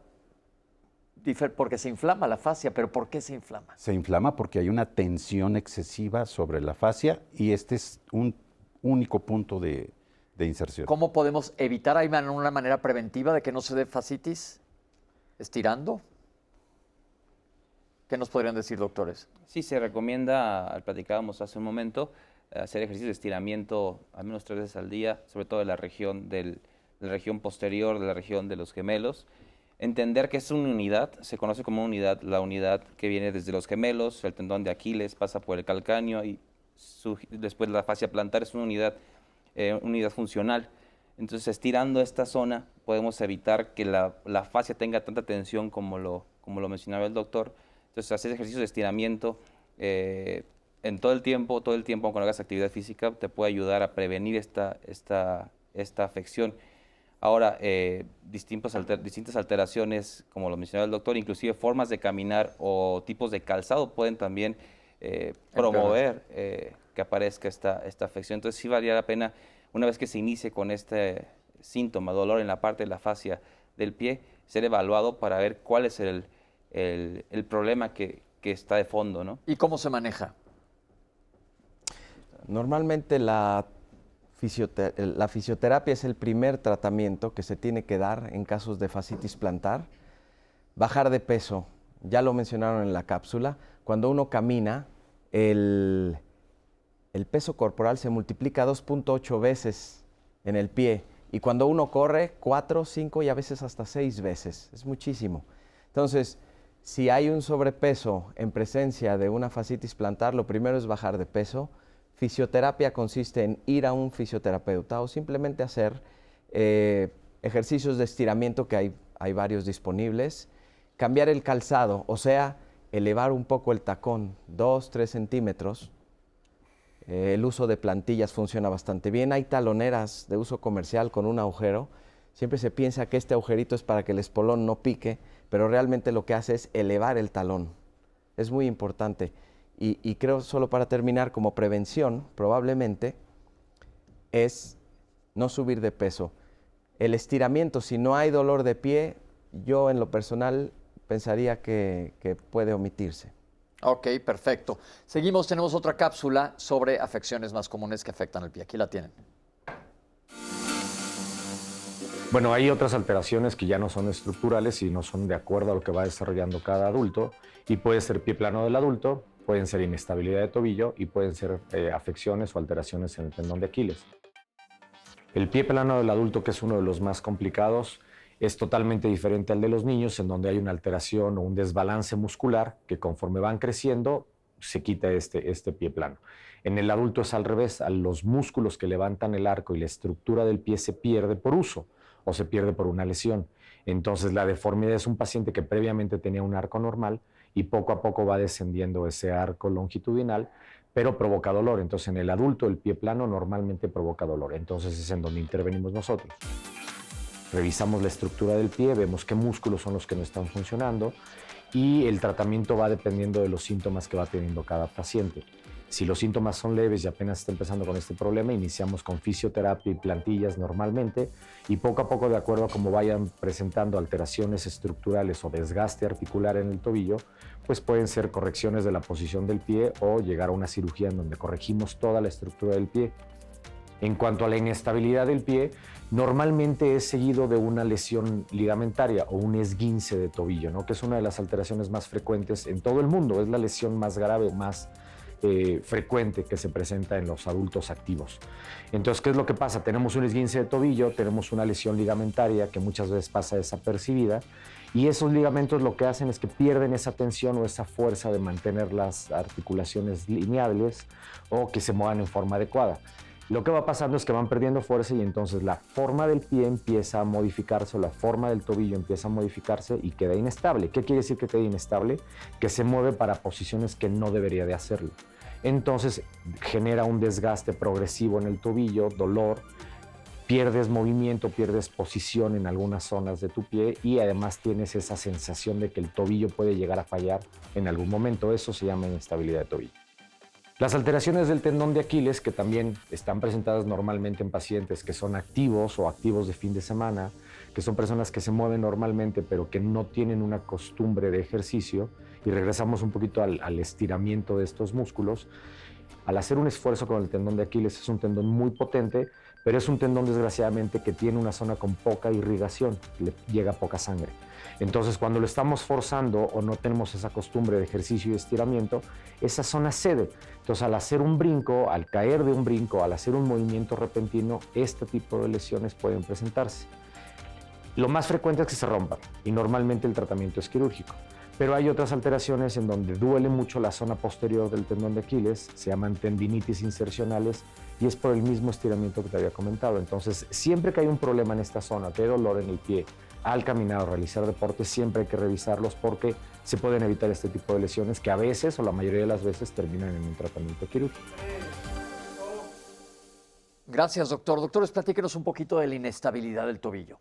se inflama la fascia. ¿Pero por qué se inflama? Se inflama porque hay una tensión excesiva sobre la fascia, y este es un único punto de inserción. ¿Cómo podemos evitar? ¿Hay una manera preventiva de que no se dé fascitis? ¿Estirando? ¿Qué nos podrían decir, doctores? Sí, se recomienda, platicábamos hace un momento, hacer ejercicios de estiramiento al menos 3 veces al día, sobre todo de la región posterior, de la región de los gemelos. Entender que es una unidad, se conoce como unidad, la unidad que viene desde los gemelos, el tendón de Aquiles, pasa por el calcáneo y después la fascia plantar es una unidad funcional. Entonces, estirando esta zona, podemos evitar que la fascia tenga tanta tensión como lo mencionaba el doctor. Entonces, hacer ejercicios de estiramiento en todo el tiempo, aunque no hagas actividad física, te puede ayudar a prevenir esta afección. Ahora, distintas alteraciones, como lo mencionaba el doctor, inclusive formas de caminar o tipos de calzado pueden también promover que aparezca esta afección. Entonces, sí valía la pena, una vez que se inicie con este síntoma, dolor en la parte de la fascia del pie, ser evaluado para ver cuál es el problema que está de fondo, ¿no? ¿Y cómo se maneja? Normalmente la fisioterapia es el primer tratamiento que se tiene que dar en casos de fascitis plantar. Bajar de peso, ya lo mencionaron en la cápsula, cuando uno camina, el peso corporal se multiplica 2.8 veces en el pie, y cuando uno corre, 4, 5 y a veces hasta 6 veces. Es muchísimo. Entonces, si hay un sobrepeso en presencia de una fascitis plantar, lo primero es bajar de peso. Fisioterapia consiste en ir a un fisioterapeuta o simplemente hacer ejercicios de estiramiento, que hay varios disponibles. Cambiar el calzado, o sea, elevar un poco el tacón, 2, 3 centímetros. El uso de plantillas funciona bastante bien. Hay taloneras de uso comercial con un agujero. Siempre se piensa que este agujerito es para que el espolón no pique, pero realmente lo que hace es elevar el talón. Es muy importante. Y creo, solo para terminar, como prevención, probablemente, es no subir de peso. El estiramiento, si no hay dolor de pie, yo en lo personal pensaría que puede omitirse. Ok, perfecto. Seguimos, tenemos otra cápsula sobre afecciones más comunes que afectan al pie. Aquí la tienen. Bueno, hay otras alteraciones que ya no son estructurales y no son de acuerdo a lo que va desarrollando cada adulto, y puede ser pie plano del adulto, pueden ser inestabilidad de tobillo y pueden ser afecciones o alteraciones en el tendón de Aquiles. El pie plano del adulto, que es uno de los más complicados, es totalmente diferente al de los niños, en donde hay una alteración o un desbalance muscular que conforme van creciendo se quita este pie plano. En el adulto es al revés, los músculos que levantan el arco y la estructura del pie se pierde por uso o se pierde por una lesión. Entonces la deformidad es un paciente que previamente tenía un arco normal y poco a poco va descendiendo ese arco longitudinal, pero provoca dolor. Entonces en el adulto el pie plano normalmente provoca dolor. Entonces es en donde intervenimos nosotros. revisamos la estructura del pie, vemos qué músculos son los que no están funcionando y el tratamiento va dependiendo de los síntomas que va teniendo cada paciente. Si los síntomas son leves y apenas está empezando con este problema, iniciamos con fisioterapia y plantillas normalmente y poco a poco, de acuerdo a cómo vayan presentando alteraciones estructurales o desgaste articular en el tobillo, pues pueden ser correcciones de la posición del pie o llegar a una cirugía en donde corregimos toda la estructura del pie. En cuanto a la inestabilidad del pie, normalmente es seguido de una lesión ligamentaria o un esguince de tobillo, ¿no? Que es una de las alteraciones más frecuentes en todo el mundo, es la lesión más grave, más frecuente que se presenta en los adultos activos. Entonces, ¿qué es lo que pasa? Tenemos un esguince de tobillo, tenemos una lesión ligamentaria que muchas veces pasa desapercibida y esos ligamentos lo que hacen es que pierden esa tensión o esa fuerza de mantener las articulaciones lineales o que se muevan en forma adecuada. Lo que va pasando es que van perdiendo fuerza y entonces la forma del pie empieza a modificarse o la forma del tobillo empieza a modificarse y queda inestable. ¿Qué quiere decir que queda inestable? Que se mueve para posiciones que no debería de hacerlo. Entonces genera un desgaste progresivo en el tobillo, dolor, pierdes movimiento, pierdes posición en algunas zonas de tu pie y además tienes esa sensación de que el tobillo puede llegar a fallar en algún momento. Eso se llama inestabilidad de tobillo. Las alteraciones del tendón de Aquiles, que también están presentadas normalmente en pacientes que son activos o activos de fin de semana, que son personas que se mueven normalmente pero que no tienen una costumbre de ejercicio, y regresamos un poquito al estiramiento de estos músculos, al hacer un esfuerzo con el tendón de Aquiles es un tendón muy potente, pero es un tendón desgraciadamente que tiene una zona con poca irrigación, le llega poca sangre. Entonces, cuando lo estamos forzando o no tenemos esa costumbre de ejercicio y estiramiento, esa zona cede. Entonces, al hacer un brinco, al caer de un brinco, al hacer un movimiento repentino, este tipo de lesiones pueden presentarse. Lo más frecuente es que se rompan y normalmente el tratamiento es quirúrgico. Pero hay otras alteraciones en donde duele mucho la zona posterior del tendón de Aquiles, se llaman tendinitis insercionales y es por el mismo estiramiento que te había comentado. Entonces, siempre que hay un problema en esta zona de dolor en el pie, al caminar o realizar deporte, siempre hay que revisarlos porque se pueden evitar este tipo de lesiones que a veces o la mayoría de las veces terminan en un tratamiento quirúrgico. Gracias, doctor. Doctores, platíquenos un poquito de la inestabilidad del tobillo.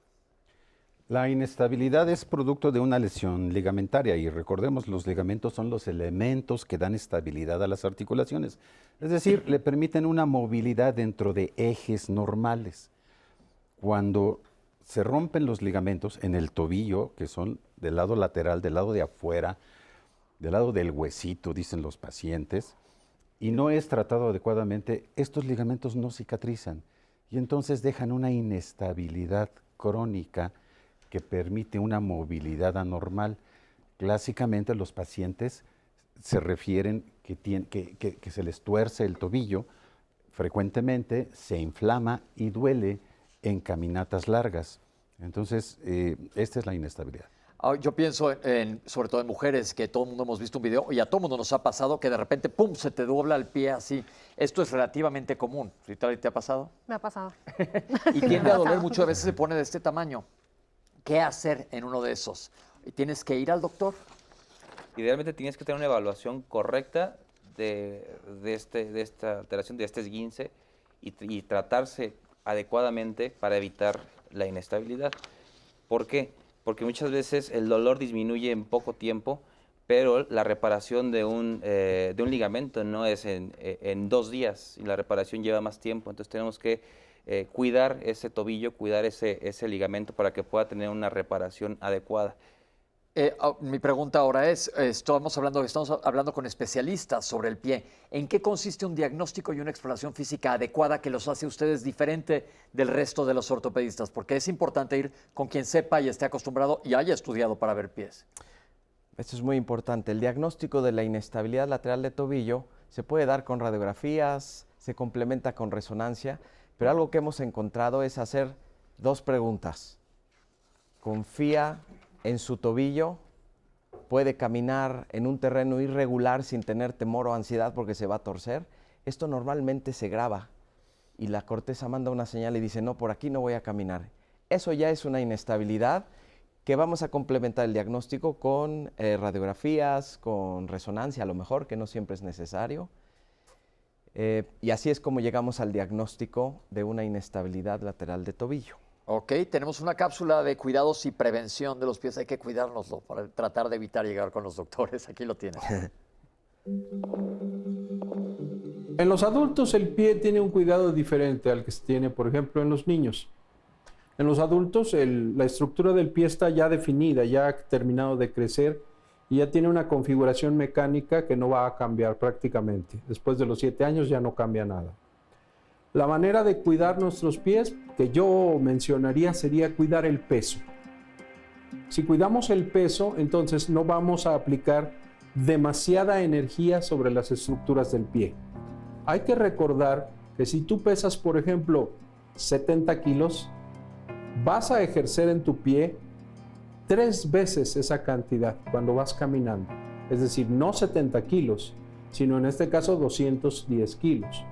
La inestabilidad es producto de una lesión ligamentaria y recordemos, los ligamentos son los elementos que dan estabilidad a las articulaciones. Es decir, le permiten una movilidad dentro de ejes normales. Cuando se rompen los ligamentos en el tobillo, que son del lado lateral, del lado de afuera, del lado del huesito, dicen los pacientes, y no es tratado adecuadamente, estos ligamentos no cicatrizan y entonces dejan una inestabilidad crónica que permite una movilidad anormal. Clásicamente los pacientes se refieren que se les tuerce el tobillo, frecuentemente se inflama y duele en caminatas largas. Entonces, esta es la inestabilidad. Yo pienso sobre todo en mujeres, que todo el mundo hemos visto un video y a todo el mundo nos ha pasado que de repente, ¡pum!, se te dobla el pie así. Esto es relativamente común. ¿Te ha pasado? Me ha pasado. Y tiende a doler mucho, a veces se pone de este tamaño. ¿Qué hacer en uno de esos? ¿Tienes que ir al doctor? Idealmente tienes que tener una evaluación correcta de esta alteración, de este esguince y tratarse adecuadamente para evitar la inestabilidad. ¿Por qué? Porque muchas veces el dolor disminuye en poco tiempo, pero la reparación de un ligamento no es en 2 días y la reparación lleva más tiempo. Entonces tenemos que cuidar ese tobillo, cuidar ese ligamento para que pueda tener una reparación adecuada. Mi pregunta ahora es, estamos hablando con especialistas sobre el pie. ¿En qué consiste un diagnóstico y una exploración física adecuada que los hace a ustedes diferente del resto de los ortopedistas? Porque es importante ir con quien sepa y esté acostumbrado y haya estudiado para ver pies. Esto es muy importante. El diagnóstico de la inestabilidad lateral de tobillo se puede dar con radiografías, se complementa con resonancia, pero algo que hemos encontrado es hacer 2 preguntas. ¿Confía en su tobillo? ¿Puede caminar en un terreno irregular sin tener temor o ansiedad porque se va a torcer? Esto normalmente se graba y la corteza manda una señal y dice, no, por aquí no voy a caminar. Eso ya es una inestabilidad que vamos a complementar el diagnóstico con radiografías, con resonancia a lo mejor, que no siempre es necesario. Y así es como llegamos al diagnóstico de una inestabilidad lateral de tobillo. Ok, tenemos una cápsula de cuidados y prevención de los pies. Hay que cuidárnoslo para tratar de evitar llegar con los doctores. Aquí lo tienes. En los adultos el pie tiene un cuidado diferente al que se tiene, por ejemplo, en los niños. En los adultos la estructura del pie está ya definida, ya ha terminado de crecer y ya tiene una configuración mecánica que no va a cambiar prácticamente. Después de los 7 años ya no cambia nada. La manera de cuidar nuestros pies que yo mencionaría sería cuidar el peso. Si cuidamos el peso, entonces no vamos a aplicar demasiada energía sobre las estructuras del pie. Hay que recordar que si tú pesas, por ejemplo, 70 kilos, vas a ejercer en tu pie 3 veces esa cantidad cuando vas caminando. Es decir, no 70 kilos, sino en este caso 210 kilos.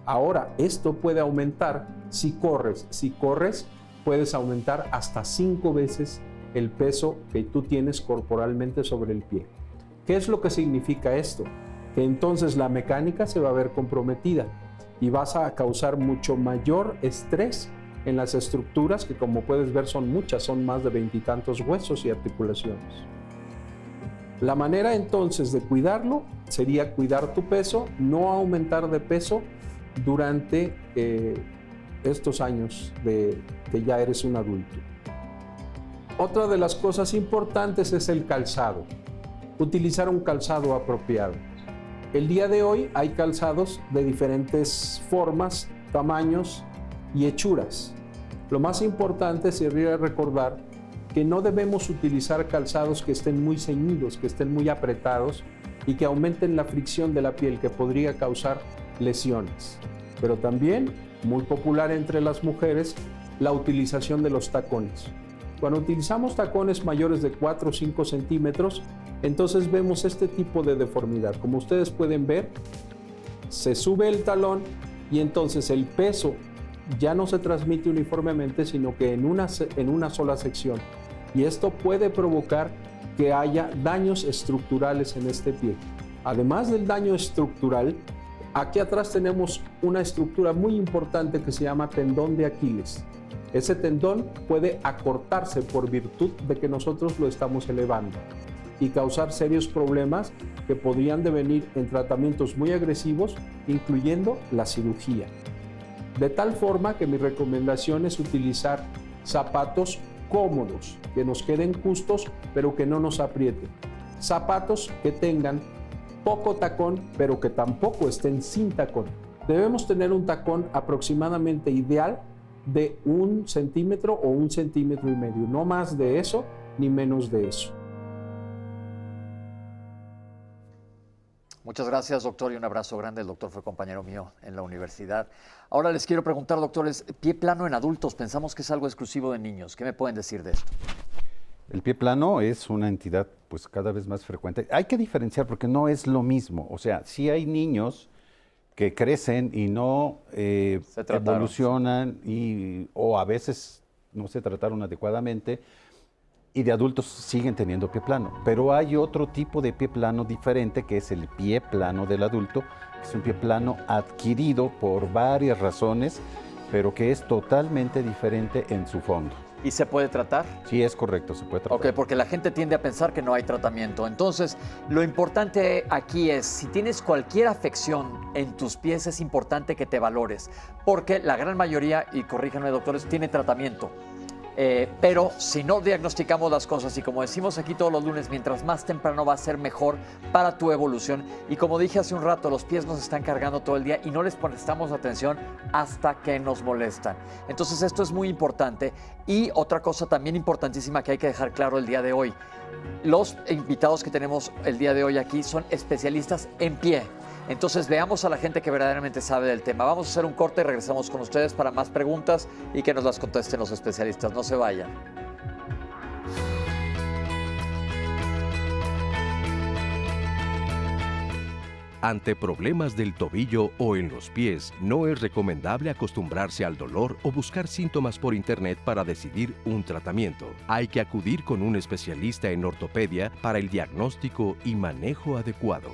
Ahora, esto puede aumentar si corres. Si corres, puedes aumentar hasta 5 veces el peso que tú tienes corporalmente sobre el pie. ¿Qué es lo que significa esto? Que entonces la mecánica se va a ver comprometida y vas a causar mucho mayor estrés en las estructuras que, como puedes ver, son muchas, son más de 20 y tantos huesos y articulaciones. La manera entonces de cuidarlo sería cuidar tu peso, no aumentar de peso durante estos años de que ya eres un adulto. Otra de las cosas importantes es el calzado. Utilizar un calzado apropiado. El día de hoy hay calzados de diferentes formas, tamaños y hechuras. Lo más importante sería recordar que no debemos utilizar calzados que estén muy ceñidos, que estén muy apretados y que aumenten la fricción de la piel, que podría causar lesiones. Pero también, muy popular entre las mujeres, la utilización de los tacones. Cuando utilizamos tacones mayores de 4 o 5 centímetros, entonces vemos este tipo de deformidad. Como ustedes pueden ver, se sube el talón y entonces el peso ya no se transmite uniformemente, sino que en una sola sección. Y esto puede provocar que haya daños estructurales en este pie. Además del daño estructural, aquí atrás tenemos una estructura muy importante que se llama tendón de Aquiles. Ese tendón puede acortarse por virtud de que nosotros lo estamos elevando y causar serios problemas que podrían devenir en tratamientos muy agresivos, incluyendo la cirugía. De tal forma que mi recomendación es utilizar zapatos cómodos, que nos queden justos, pero que no nos aprieten. Zapatos que tengan poco tacón, pero que tampoco estén sin tacón. Debemos tener un tacón aproximadamente ideal de 1 centímetro o 1,5 centímetros, no más de eso ni menos de eso. Muchas gracias, doctor, y un abrazo grande. El doctor fue compañero mío en la universidad. Ahora les quiero preguntar, doctores, pie plano en adultos, pensamos que es algo exclusivo de niños. ¿Qué me pueden decir de esto? El pie plano es una entidad pues cada vez más frecuente. Hay que diferenciar porque no es lo mismo. O sea, sí hay niños que crecen y no evolucionan o a veces no se trataron adecuadamente, y de adultos siguen teniendo pie plano. Pero hay otro tipo de pie plano diferente, que es el pie plano del adulto. Es un pie plano adquirido por varias razones, pero que es totalmente diferente en su fondo. ¿Y se puede tratar? Sí, es correcto, se puede tratar. Ok, porque la gente tiende a pensar que no hay tratamiento. Entonces, lo importante aquí es, si tienes cualquier afección en tus pies, es importante que te valores, porque la gran mayoría, y corríjanme doctores, tiene tratamiento. Pero si no diagnosticamos las cosas, y como decimos aquí todos los lunes, mientras más temprano va a ser mejor para tu evolución. Y como dije hace un rato, los pies nos están cargando todo el día y no les prestamos atención hasta que nos molestan. Entonces esto es muy importante. Y otra cosa también importantísima que hay que dejar claro el día de hoy: los invitados que tenemos el día de hoy aquí son especialistas en pie. Entonces veamos a la gente que verdaderamente sabe del tema. Vamos a hacer un corte y regresamos con ustedes para más preguntas y que nos las contesten los especialistas. No se vayan. Ante problemas del tobillo o en los pies, no es recomendable acostumbrarse al dolor o buscar síntomas por internet para decidir un tratamiento. Hay que acudir con un especialista en ortopedia para el diagnóstico y manejo adecuado.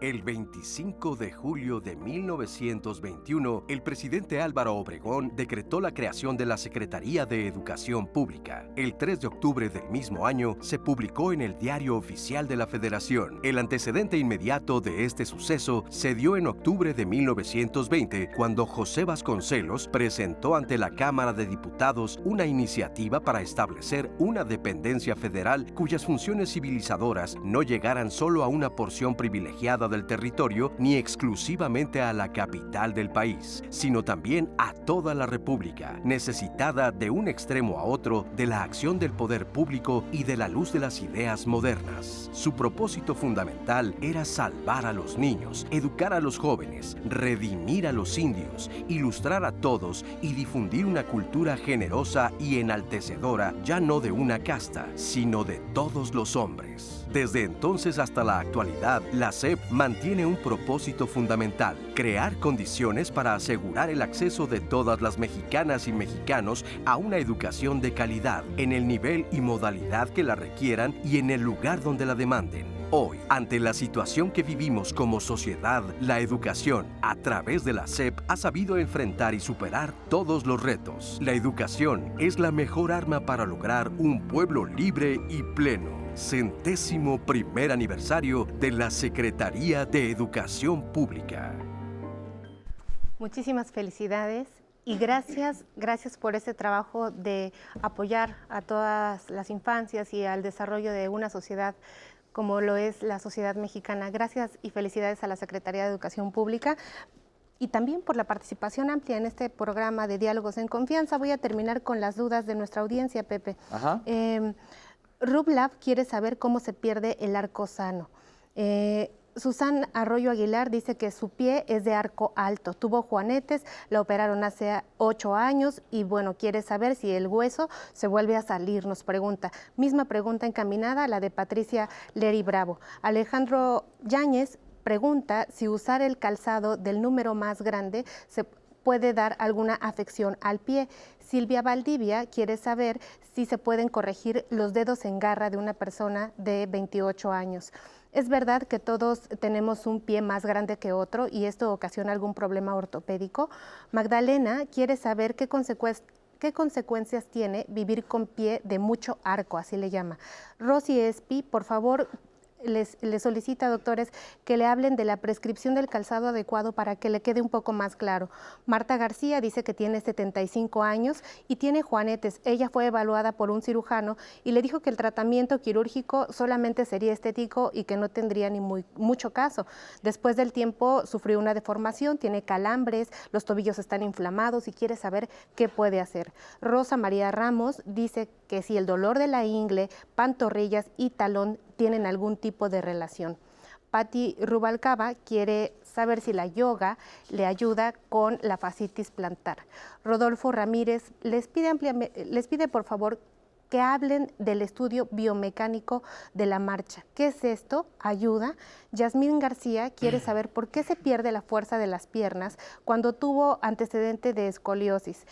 El 25 de julio de 1921, el presidente Álvaro Obregón decretó la creación de la Secretaría de Educación Pública. El 3 de octubre del mismo año se publicó en el Diario Oficial de la Federación. El antecedente inmediato de este suceso se dio en octubre de 1920, cuando José Vasconcelos presentó ante la Cámara de Diputados una iniciativa para establecer una dependencia federal cuyas funciones civilizadoras no llegaran solo a una porción privilegiada del territorio ni exclusivamente a la capital del país, sino también a toda la República, necesitada de un extremo a otro de la acción del poder público y de la luz de las ideas modernas. Su propósito fundamental era salvar a los niños, educar a los jóvenes, redimir a los indios, ilustrar a todos y difundir una cultura generosa y enaltecedora, ya no de una casta, sino de todos los hombres. Desde entonces hasta la actualidad, la SEP mantiene un propósito fundamental: crear condiciones para asegurar el acceso de todas las mexicanas y mexicanos a una educación de calidad, en el nivel y modalidad que la requieran y en el lugar donde la demanden. Hoy, ante la situación que vivimos como sociedad, la educación, a través de la SEP, ha sabido enfrentar y superar todos los retos. La educación es la mejor arma para lograr un pueblo libre y pleno. 101º aniversario de la Secretaría de Educación Pública. Muchísimas felicidades y gracias por ese trabajo de apoyar a todas las infancias y al desarrollo de una sociedad como lo es la sociedad mexicana. Gracias y felicidades a la Secretaría de Educación Pública y también por la participación amplia en este programa de Diálogos en Confianza. Voy a terminar con las dudas de nuestra audiencia, Pepe. Ajá. Rublab quiere saber cómo se pierde el arco sano. Susan Arroyo Aguilar dice que su pie es de arco alto, tuvo juanetes, la operaron hace 8 años y bueno, quiere saber si el hueso se vuelve a salir, nos pregunta. Misma pregunta encaminada a la de Patricia Leri Bravo. Alejandro Yáñez pregunta si usar el calzado del número más grande se puede dar alguna afección al pie. Silvia Valdivia quiere saber si se pueden corregir los dedos en garra de una persona de 28 años. Es verdad que todos tenemos un pie más grande que otro y esto ocasiona algún problema ortopédico. Magdalena quiere saber qué consecuencias tiene vivir con pie de mucho arco, así le llama. Rosy Espi, por favor, les solicita, doctores, que le hablen de la prescripción del calzado adecuado para que le quede un poco más claro. Marta García dice que tiene 75 años y tiene juanetes. Ella fue evaluada por un cirujano y le dijo que el tratamiento quirúrgico solamente sería estético y que no tendría ni mucho caso. Después del tiempo sufrió una deformación, tiene calambres, los tobillos están inflamados y quiere saber qué puede hacer. Rosa María Ramos dice que si el dolor de la ingle, pantorrillas y talón tienen algún tipo de relación. Patti Rubalcaba quiere saber si la yoga le ayuda con la fascitis plantar. Rodolfo Ramírez les pide por favor que hablen del estudio biomecánico de la marcha. ¿Qué es esto? ¿Ayuda? Yasmín García quiere saber por qué se pierde la fuerza de las piernas cuando tuvo antecedente de escoliosis.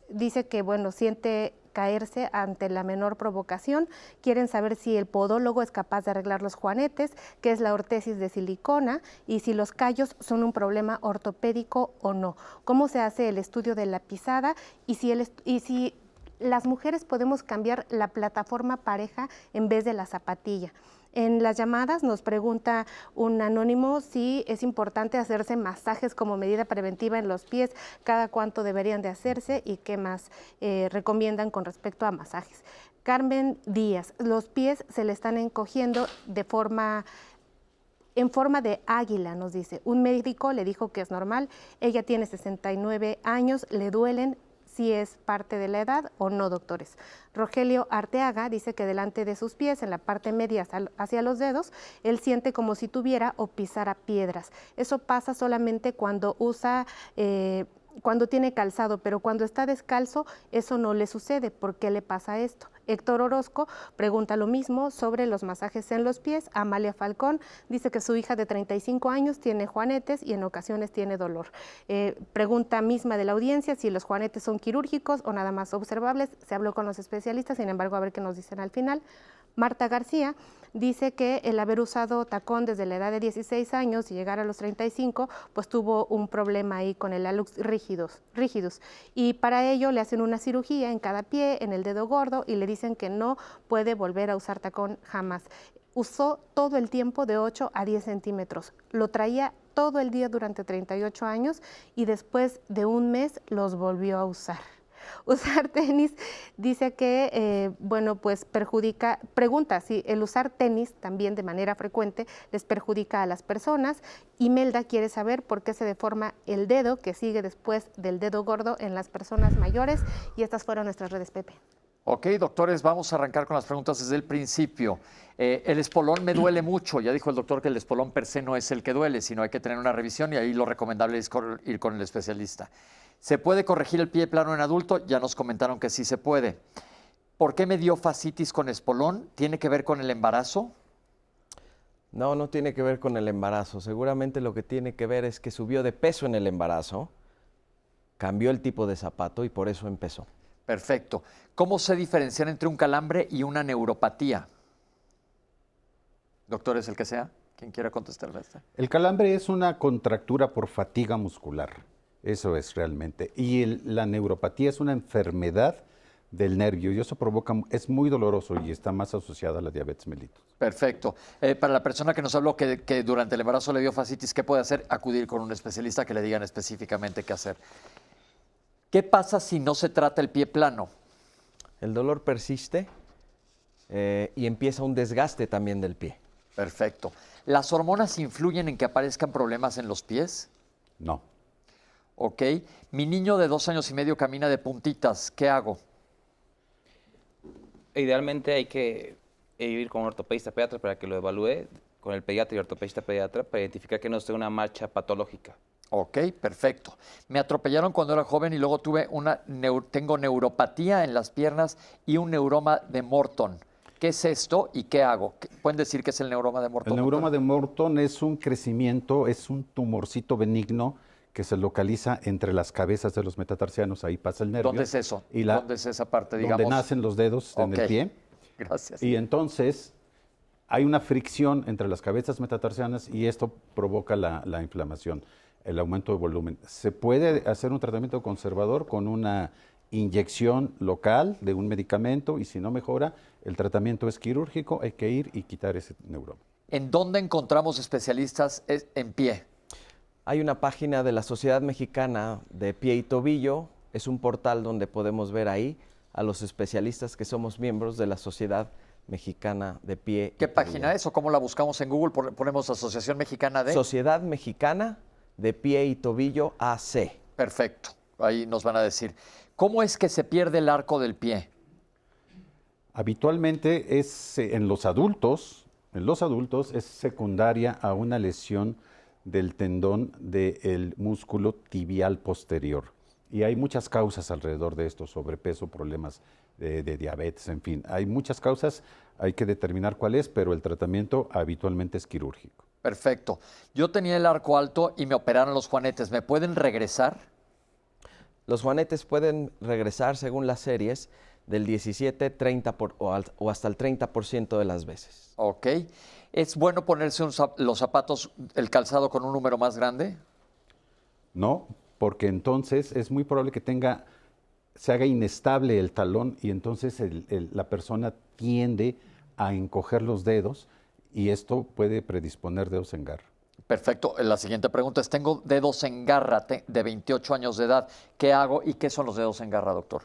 Dice que, bueno, siente caerse ante la menor provocación. Quieren saber si el podólogo es capaz de arreglar los juanetes, qué es la ortesis de silicona y si los callos son un problema ortopédico o no. Cómo se hace el estudio de la pisada y si las mujeres podemos cambiar la plataforma pareja en vez de la zapatilla. En las llamadas nos pregunta un anónimo si es importante hacerse masajes como medida preventiva en los pies, cada cuánto deberían de hacerse y qué más recomiendan con respecto a masajes. Carmen Díaz, los pies se le están encogiendo en forma de águila, nos dice. Un médico le dijo que es normal, ella tiene 69 años, le duelen. Si es parte de la edad o no, doctores. Rogelio Arteaga dice que delante de sus pies, en la parte media hacia los dedos, él siente como si tuviera o pisara piedras. Eso pasa solamente cuando cuando tiene calzado, pero cuando está descalzo, eso no le sucede. ¿Por qué le pasa esto? Héctor Orozco pregunta lo mismo sobre los masajes en los pies. Amalia Falcón dice que su hija de 35 años tiene juanetes y en ocasiones tiene dolor. Pregunta misma de la audiencia si los juanetes son quirúrgicos o nada más observables. Se habló con los especialistas, sin embargo, a ver qué nos dicen al final. Marta García dice que el haber usado tacón desde la edad de 16 años y llegar a los 35, pues tuvo un problema ahí con el hallux rígidos. Y para ello le hacen una cirugía en cada pie, en el dedo gordo, y le dicen que no puede volver a usar tacón jamás. Usó todo el tiempo de 8 a 10 centímetros. Lo traía todo el día durante 38 años y después de un mes los volvió a usar. Usar tenis dice que, bueno, pues pregunta si el usar tenis también de manera frecuente les perjudica a las personas. Imelda quiere saber por qué se deforma el dedo que sigue después del dedo gordo en las personas mayores, y estas fueron nuestras redes, Pepe. Ok, doctores, vamos a arrancar con las preguntas desde el principio. El espolón me duele mucho. Ya dijo el doctor que el espolón per se no es el que duele, sino hay que tener una revisión, y ahí lo recomendable es ir con el especialista. ¿Se puede corregir el pie plano en adulto? Ya nos comentaron que sí se puede. ¿Por qué me dio fascitis con espolón? ¿Tiene que ver con el embarazo? No, no tiene que ver con el embarazo. Seguramente lo que tiene que ver es que subió de peso en el embarazo, cambió el tipo de zapato y por eso empezó. Perfecto. ¿Cómo se diferencian entre un calambre y una neuropatía? Doctores, el que sea, quien quiera contestarle a esta. El calambre es una contractura por fatiga muscular. Eso es realmente. Y la neuropatía es una enfermedad del nervio y eso es muy doloroso y está más asociada a la diabetes mellitus. Perfecto. Para la persona que nos habló que durante el embarazo le dio fascitis, ¿qué puede hacer? Acudir con un especialista que le digan específicamente qué hacer. ¿Qué pasa si no se trata el pie plano? El dolor persiste y empieza un desgaste también del pie. Perfecto. ¿Las hormonas influyen en que aparezcan problemas en los pies? No. Ok. Mi niño de 2 años y medio camina de puntitas. ¿Qué hago? Idealmente hay que ir con un ortopedista pediatra para que lo evalúe, con el pediatra y ortopedista pediatra, para identificar que no sea una marcha patológica. Ok, perfecto. Me atropellaron cuando era joven y luego tengo neuropatía en las piernas y un neuroma de Morton. ¿Qué es esto y qué hago? ¿Pueden decir qué es el neuroma de Morton? El neuroma de Morton es un crecimiento, es un tumorcito benigno que se localiza entre las cabezas de los metatarsianos, ahí pasa el nervio. ¿Dónde es eso? Y ¿Dónde es esa parte, digamos? Donde nacen los dedos en el pie. Gracias. Y entonces hay una fricción entre las cabezas metatarsianas y esto provoca la inflamación, el aumento de volumen. Se puede hacer un tratamiento conservador con una inyección local de un medicamento y si no mejora, el tratamiento es quirúrgico, hay que ir y quitar ese neuroma. ¿En dónde encontramos especialistas en pie? Hay una página de la Sociedad Mexicana de Pie y Tobillo, es un portal donde podemos ver ahí a los especialistas que somos miembros de la Sociedad Mexicana de Pie y ¿Qué Tobillo. página es o cómo la buscamos en Google? Ponemos Asociación Mexicana de... Sociedad Mexicana de Pie y Tobillo AC. Perfecto, ahí nos van a decir. ¿Cómo es que se pierde el arco del pie? Habitualmente en los adultos es secundaria a una lesión del tendón del músculo tibial posterior. Y hay muchas causas alrededor de esto, sobrepeso, problemas de diabetes, en fin. Hay muchas causas, hay que determinar cuál es, pero el tratamiento habitualmente es quirúrgico. Perfecto. Yo tenía el arco alto y me operaron los juanetes. ¿Me pueden regresar? Los juanetes pueden regresar según las series del 17, 30 o hasta el 30% de las veces. Ok. ¿Es bueno ponerse los zapatos, el calzado con un número más grande? No, porque entonces es muy probable que se haga inestable el talón y entonces la persona tiende a encoger los dedos y esto puede predisponer dedos en garra. Perfecto. La siguiente pregunta es, tengo dedos en garra de 28 años de edad. ¿Qué hago y qué son los dedos en garra, doctor?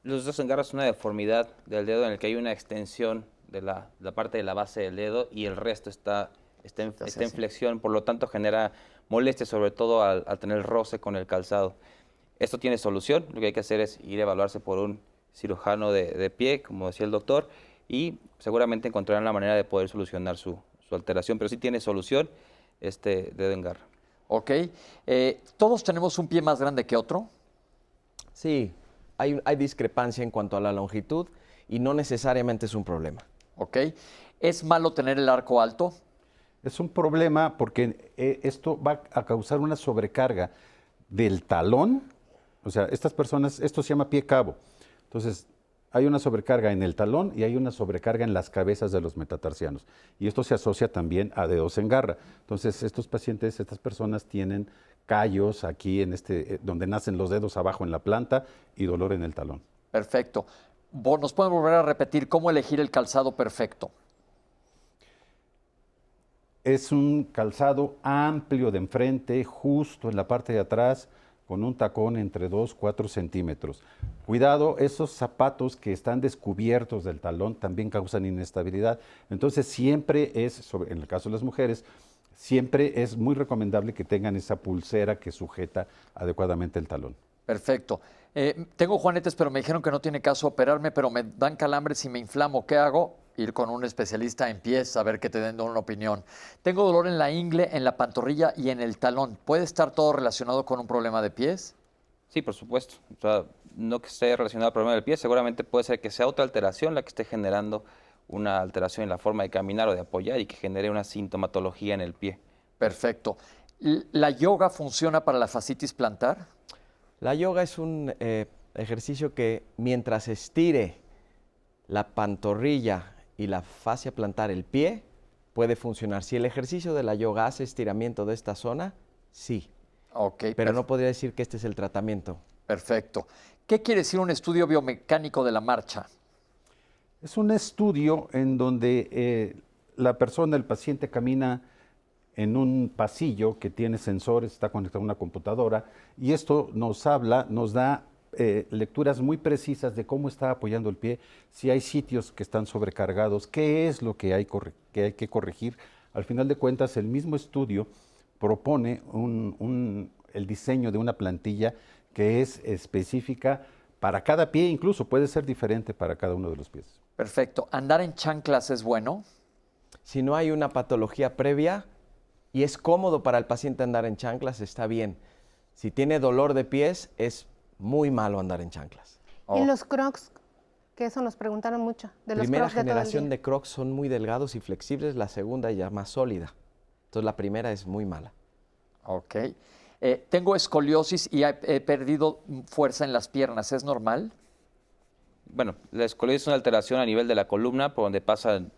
Los dedos en garra es una deformidad del dedo en el que hay una extensión de la parte de la base del dedo y el resto está en flexión, por lo tanto genera molestia, sobre todo al tener roce con el calzado. Esto tiene solución, lo que hay que hacer es ir a evaluarse por un cirujano de pie, como decía el doctor, y seguramente encontrarán la manera de poder solucionar su alteración, pero sí tiene solución este dedo en garra. Ok. ¿Todos tenemos un pie más grande que otro? Sí, hay discrepancia en cuanto a la longitud y no necesariamente es un problema. Ok. ¿Es malo tener el arco alto? Es un problema porque esto va a causar una sobrecarga del talón. O sea, estas personas, esto se llama pie cabo. Entonces, hay una sobrecarga en el talón y hay una sobrecarga en las cabezas de los metatarsianos. Y esto se asocia también a dedos en garra. Entonces, estos pacientes, estas personas tienen callos aquí en donde nacen los dedos abajo en la planta y dolor en el talón. Perfecto. ¿Nos pueden volver a repetir cómo elegir el calzado perfecto? Es un calzado amplio de enfrente, justo en la parte de atrás, con un tacón entre 2 y 4 centímetros. Cuidado, esos zapatos que están descubiertos del talón también causan inestabilidad. Entonces siempre en el caso de las mujeres, siempre es muy recomendable que tengan esa pulsera que sujeta adecuadamente el talón. Perfecto. Tengo juanetes, pero me dijeron que no tiene caso operarme, pero me dan calambres y me inflamo. ¿Qué hago? Ir con un especialista en pies a ver que te den una opinión. Tengo dolor en la ingle, en la pantorrilla y en el talón. ¿Puede estar todo relacionado con un problema de pies? Sí, por supuesto. O sea, no que esté relacionado al problema del pie, seguramente puede ser que sea otra alteración la que esté generando una alteración en la forma de caminar o de apoyar y que genere una sintomatología en el pie. Perfecto. ¿La yoga funciona para la fascitis plantar? La yoga es un ejercicio que mientras estire la pantorrilla y la fascia plantar, el pie, puede funcionar. Si el ejercicio de la yoga hace estiramiento de esta zona, sí. Okay, pero no podría decir que este es el tratamiento. Perfecto. ¿Qué quiere decir un estudio biomecánico de la marcha? Es un estudio en donde la persona, el paciente, camina en un pasillo que tiene sensores, está conectado a una computadora, y esto nos da lecturas muy precisas de cómo está apoyando el pie, si hay sitios que están sobrecargados, qué es lo que hay que corregir. Al final de cuentas, el mismo estudio propone el diseño de una plantilla que es específica para cada pie, incluso puede ser diferente para cada uno de los pies. Perfecto. ¿Andar en chanclas es bueno? Si no hay una patología previa y es cómodo para el paciente andar en chanclas, está bien. Si tiene dolor de pies, es muy malo andar en chanclas. ¿Y los Crocs? Que eso nos preguntaron mucho. De los Primera Crocs de todo el generación día. de Crocs son muy delgados y flexibles, la segunda ya más sólida. Entonces la primera es muy mala. Ok. Tengo escoliosis y he perdido fuerza en las piernas. ¿Es normal? Bueno, la escoliosis es una alteración a nivel de la columna por donde pasan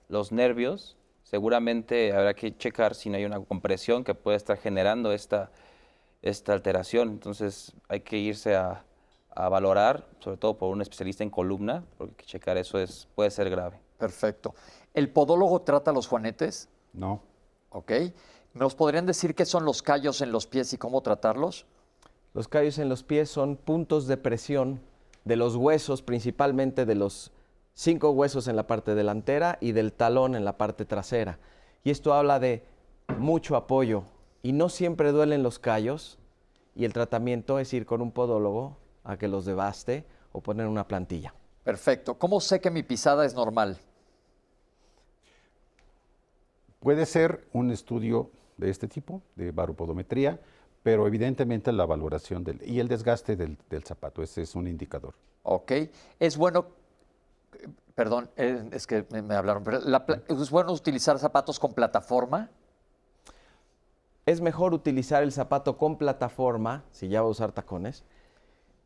los nervios. Seguramente habrá que checar si no hay una compresión que puede estar generando esta alteración. Entonces hay que irse a valorar, sobre todo por un especialista en columna, porque hay que checar eso puede ser grave. Perfecto. ¿El podólogo trata los juanetes? No. Ok. ¿Nos podrían decir qué son los callos en los pies y cómo tratarlos? Los callos en los pies son puntos de presión de los huesos, principalmente de los 5 huesos en la parte delantera y del talón en la parte trasera. Y esto habla de mucho apoyo. Y no siempre duelen los callos, y el tratamiento es ir con un podólogo a que los devaste o poner una plantilla. Perfecto. ¿Cómo sé que mi pisada es normal? Puede ser un estudio de este tipo, de baropodometría, pero evidentemente la valoración y el desgaste del zapato, ese es un indicador. Ok. Es bueno, perdón, es que me hablaron, pero ¿es bueno utilizar zapatos con plataforma? Es mejor utilizar el zapato con plataforma, si ya va a usar tacones,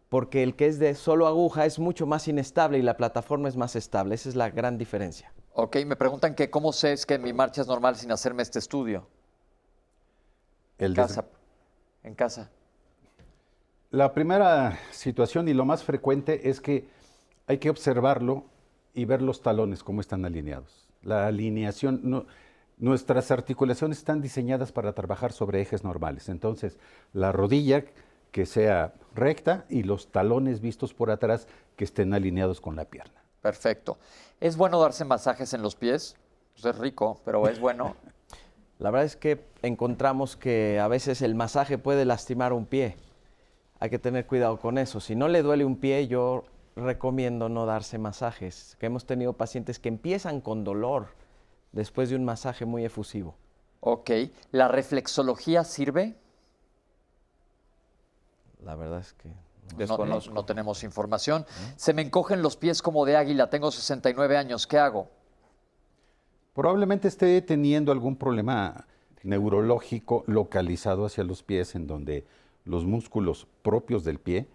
porque el que es de solo aguja es mucho más inestable y la plataforma es más estable. Esa es la gran diferencia. Ok, me preguntan que cómo sé es que mi marcha es normal sin hacerme este estudio. En casa. La primera situación y lo más frecuente es que hay que observarlo y ver los talones, cómo están alineados. La alineación, nuestras articulaciones están diseñadas para trabajar sobre ejes normales. Entonces, la rodilla que sea recta y los talones vistos por atrás que estén alineados con la pierna. Perfecto. ¿Es bueno darse masajes en los pies? Pues es rico, pero es bueno. La verdad es que encontramos que a veces el masaje puede lastimar un pie. Hay que tener cuidado con eso. Si no le duele un pie, yo recomiendo no darse masajes. Que hemos tenido pacientes que empiezan con dolor después de un masaje muy efusivo. Ok. ¿La reflexología sirve? La verdad es que no tenemos información. Se me encogen los pies como de águila. Tengo 69 años. ¿Qué hago? Probablemente esté teniendo algún problema neurológico localizado hacia los pies, en donde los músculos propios del pie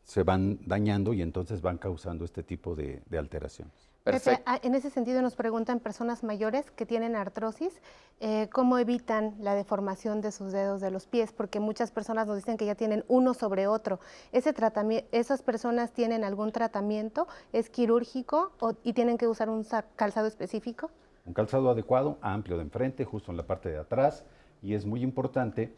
se van dañando y entonces van causando este tipo de alteraciones. Perfecto. Pepe, en ese sentido nos preguntan personas mayores que tienen artrosis, ¿cómo evitan la deformación de sus dedos de los pies? Porque muchas personas nos dicen que ya tienen uno sobre otro. ¿Esas personas tienen algún tratamiento? ¿Es quirúrgico y tienen que usar un calzado específico? Un calzado adecuado, amplio de enfrente, justo en la parte de atrás, y es muy importante.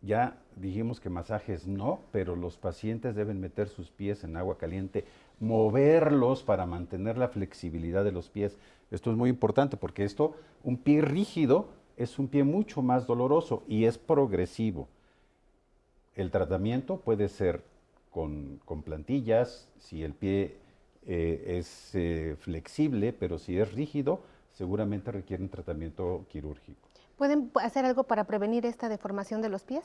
Ya dijimos que masajes no, pero los pacientes deben meter sus pies en agua caliente, moverlos para mantener la flexibilidad de los pies. Esto es muy importante porque un pie rígido es un pie mucho más doloroso y es progresivo. El tratamiento puede ser con plantillas, si el pie es flexible, pero si es rígido, seguramente requiere un tratamiento quirúrgico. ¿Pueden hacer algo para prevenir esta deformación de los pies?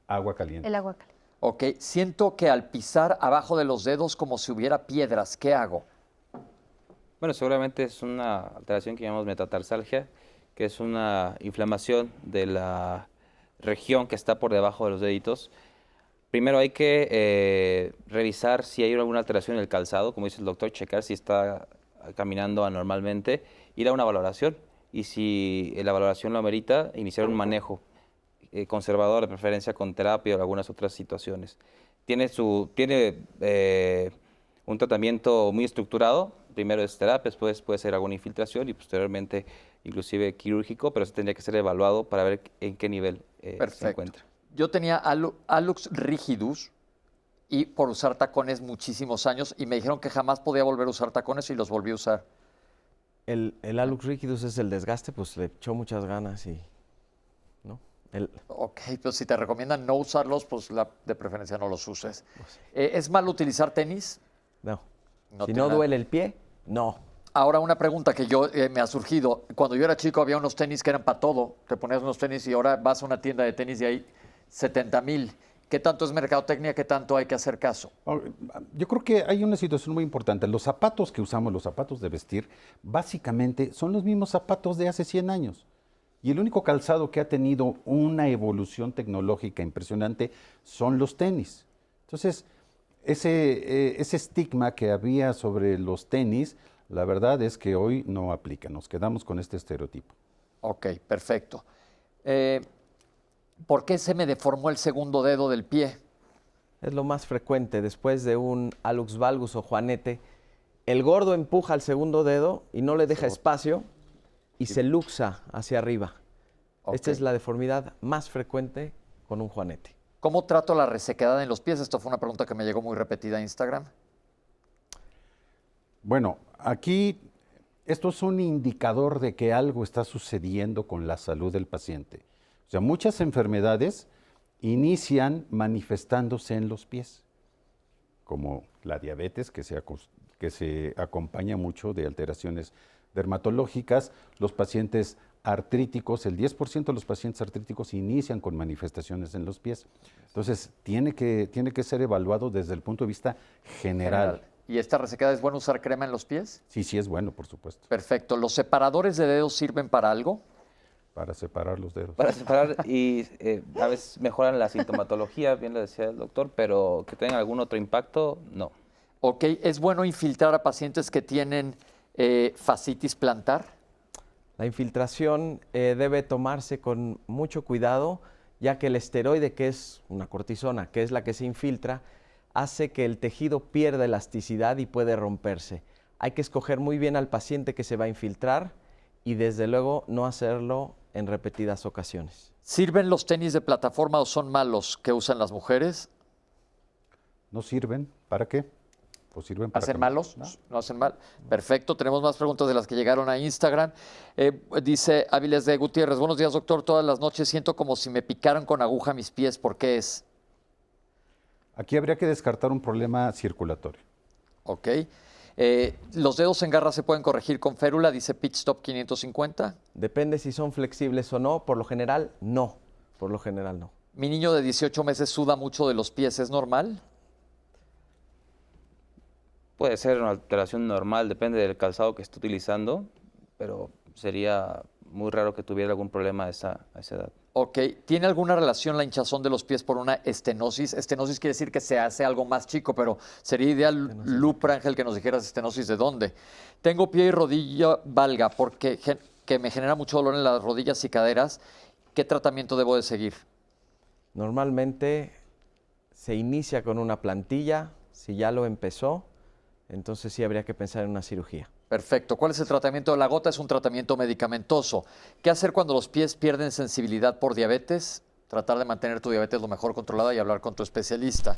Agua caliente. El agua caliente. Ok, siento que al pisar abajo de los dedos como si hubiera piedras, ¿qué hago? Bueno, seguramente es una alteración que llamamos metatarsalgia, que es una inflamación de la región que está por debajo de los deditos. Primero hay que revisar si hay alguna alteración en el calzado, como dice el doctor, checar si está caminando anormalmente, ir a una valoración y si la valoración lo amerita, iniciar un manejo conservador, de preferencia con terapia o algunas otras situaciones. Tiene un tratamiento muy estructurado. Primero es terapia, después puede ser alguna infiltración y posteriormente inclusive quirúrgico, pero eso tendría que ser evaluado para ver en qué nivel se encuentra. Yo tenía hallux rigidus y por usar tacones muchísimos años y me dijeron que jamás podía volver a usar tacones y los volví a usar. El hallux rigidus es el desgaste, pues le echó muchas ganas y... ¿no? Ok, pues si te recomiendan no usarlos, pues de preferencia no los uses. ¿Es malo utilizar tenis? No. No Si tiene no nada. duele el pie, no. Ahora una pregunta que me ha surgido. Cuando yo era chico había unos tenis que eran para todo. Te ponías unos tenis y ahora vas a una tienda de tenis y hay 70,000. ¿Qué tanto es mercadotecnia? ¿Qué tanto hay que hacer caso? Yo creo que hay una situación muy importante. Los zapatos que usamos, los zapatos de vestir, básicamente son los mismos zapatos de hace 100 años. Y el único calzado que ha tenido una evolución tecnológica impresionante son los tenis. Entonces, ese estigma que había sobre los tenis, la verdad es que hoy no aplica. Nos quedamos con este estereotipo. Ok, perfecto. ¿Por qué se me deformó el segundo dedo del pie? Es lo más frecuente. Después de un hallux valgus o juanete, el gordo empuja al segundo dedo y no le deja espacio y se luxa hacia arriba. Ok. Esta es la deformidad más frecuente con un juanete. ¿Cómo trato la resequedad en los pies? Esto fue una pregunta que me llegó muy repetida a Instagram. Bueno, aquí esto es un indicador de que algo está sucediendo con la salud del paciente. O sea, muchas enfermedades inician manifestándose en los pies, como la diabetes, que se acompaña mucho de alteraciones dermatológicas, los pacientes artríticos, el 10% de los pacientes artríticos inician con manifestaciones en los pies. Entonces, tiene que ser evaluado desde el punto de vista general. ¿Y esta resequedad es bueno usar crema en los pies? Sí, sí es bueno, por supuesto, Perfecto. ¿Los separadores de dedos sirven para algo? para separar los dedos. Para separar y a veces mejoran la sintomatología, bien lo decía el doctor, pero que tengan algún otro impacto, no. Ok, ¿es bueno infiltrar a pacientes que tienen fascitis plantar? La infiltración debe tomarse con mucho cuidado, ya que el esteroide, que es una cortisona, que es la que se infiltra, hace que el tejido pierda elasticidad y puede romperse. Hay que escoger muy bien al paciente que se va a infiltrar y desde luego no hacerlo en repetidas ocasiones. ¿Sirven los tenis de plataforma o son malos que usan las mujeres? ¿No sirven? ¿Para qué? Pues sirven para ¿Hacen que- malos? ¿no? ¿No hacen mal? Perfecto. Tenemos más preguntas de las que llegaron a Instagram. Dice Áviles de Gutiérrez. Buenos días, doctor. Todas las noches siento como si me picaran con aguja mis pies. ¿Por qué es? Aquí habría que descartar un problema circulatorio. Ok. ¿Los dedos en garra se pueden corregir con férula? Dice Pitstop 550. Depende si son flexibles o no, por lo general no, por lo general no. Mi niño de 18 meses suda mucho de los pies. ¿Es normal? Puede ser una alteración normal, depende del calzado que esté utilizando, pero sería muy raro que tuviera algún problema a esa edad. Ok, ¿tiene alguna relación la hinchazón de los pies por una estenosis? Estenosis quiere decir que se hace algo más chico, pero sería ideal, Lupra, Ángel, que nos dijeras estenosis de dónde. Tengo pie y rodilla valga porque que me genera mucho dolor en las rodillas y caderas. ¿Qué tratamiento debo de seguir? Normalmente se inicia con una plantilla, si ya lo empezó, entonces sí habría que pensar en una cirugía. Perfecto. ¿Cuál es el tratamiento? La gota es un tratamiento medicamentoso. ¿Qué hacer cuando los pies pierden sensibilidad por diabetes? Tratar de mantener tu diabetes lo mejor controlada y hablar con tu especialista.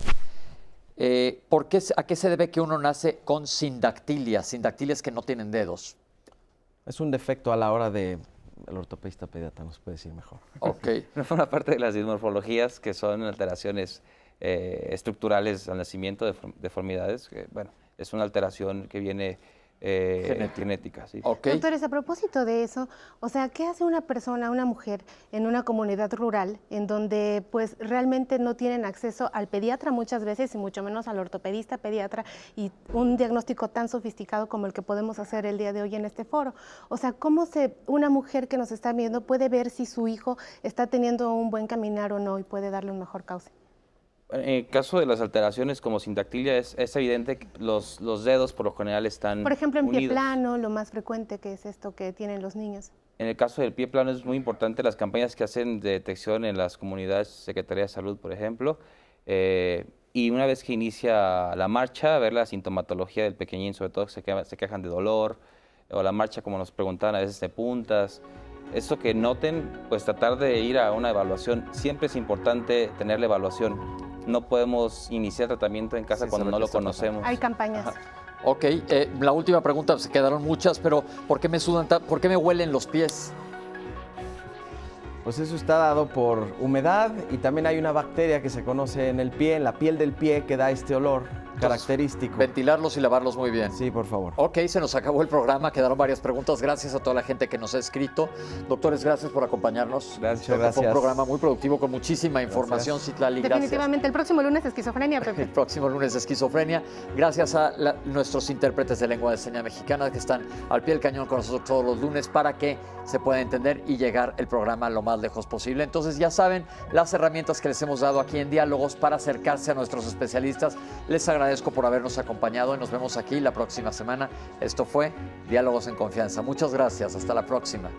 ¿A qué se debe que uno nace con sindactilia? Sindactilias que no tienen dedos. Es un defecto a la hora de... El ortopedista pediatra nos puede decir mejor. Ok. Una parte de las dismorfologías, que son alteraciones estructurales al nacimiento, deformidades, que, bueno, es una alteración que viene genética. Sí. Okay. Doctores, a propósito de eso, o sea, ¿qué hace una persona, una mujer, en una comunidad rural en donde pues realmente no tienen acceso al pediatra muchas veces y mucho menos al ortopedista pediatra y un diagnóstico tan sofisticado como el que podemos hacer el día de hoy en este foro? O sea, ¿cómo una mujer que nos está viendo puede ver si su hijo está teniendo un buen caminar o no y puede darle un mejor cauce? En el caso de las alteraciones como sindactilia, es evidente que los dedos por lo general están Por ejemplo, en pie unidos. plano, lo más frecuente que es esto que tienen los niños. En el caso del pie plano es muy importante las campañas que hacen de detección en las comunidades, Secretaría de Salud, por ejemplo, y una vez que inicia la marcha, ver la sintomatología del pequeñín, sobre todo que se quejan de dolor, o la marcha, como nos preguntaban, a veces de puntas. Eso que noten, pues tratar de ir a una evaluación. Siempre es importante tener la evaluación. No podemos iniciar tratamiento en casa cuando no lo conocemos. Hay campañas. Ajá. Ok, la última pregunta, se quedaron muchas, pero ¿por qué me sudan, por qué me huelen los pies? Pues eso está dado por humedad y también hay una bacteria que se conoce en el pie, en la piel del pie, que da este olor característico. Ventilarlos y lavarlos muy bien. Sí, por favor. Ok, se nos acabó el programa, quedaron varias preguntas. Gracias a toda la gente que nos ha escrito. Doctores, gracias por acompañarnos. Gracias. Fue un programa muy productivo con muchísima información, Citlali. Definitivamente, el próximo lunes esquizofrenia, Pepe. El próximo lunes esquizofrenia. Gracias a nuestros intérpretes de lengua de señas mexicana que están al pie del cañón con nosotros todos los lunes para que se pueda entender y llegar el programa lo más lejos posible. Entonces ya saben las herramientas que les hemos dado aquí en Diálogos para acercarse a nuestros especialistas. Les agradezco por habernos acompañado y nos vemos aquí la próxima semana. Esto fue Diálogos en Confianza. Muchas gracias. Hasta la próxima.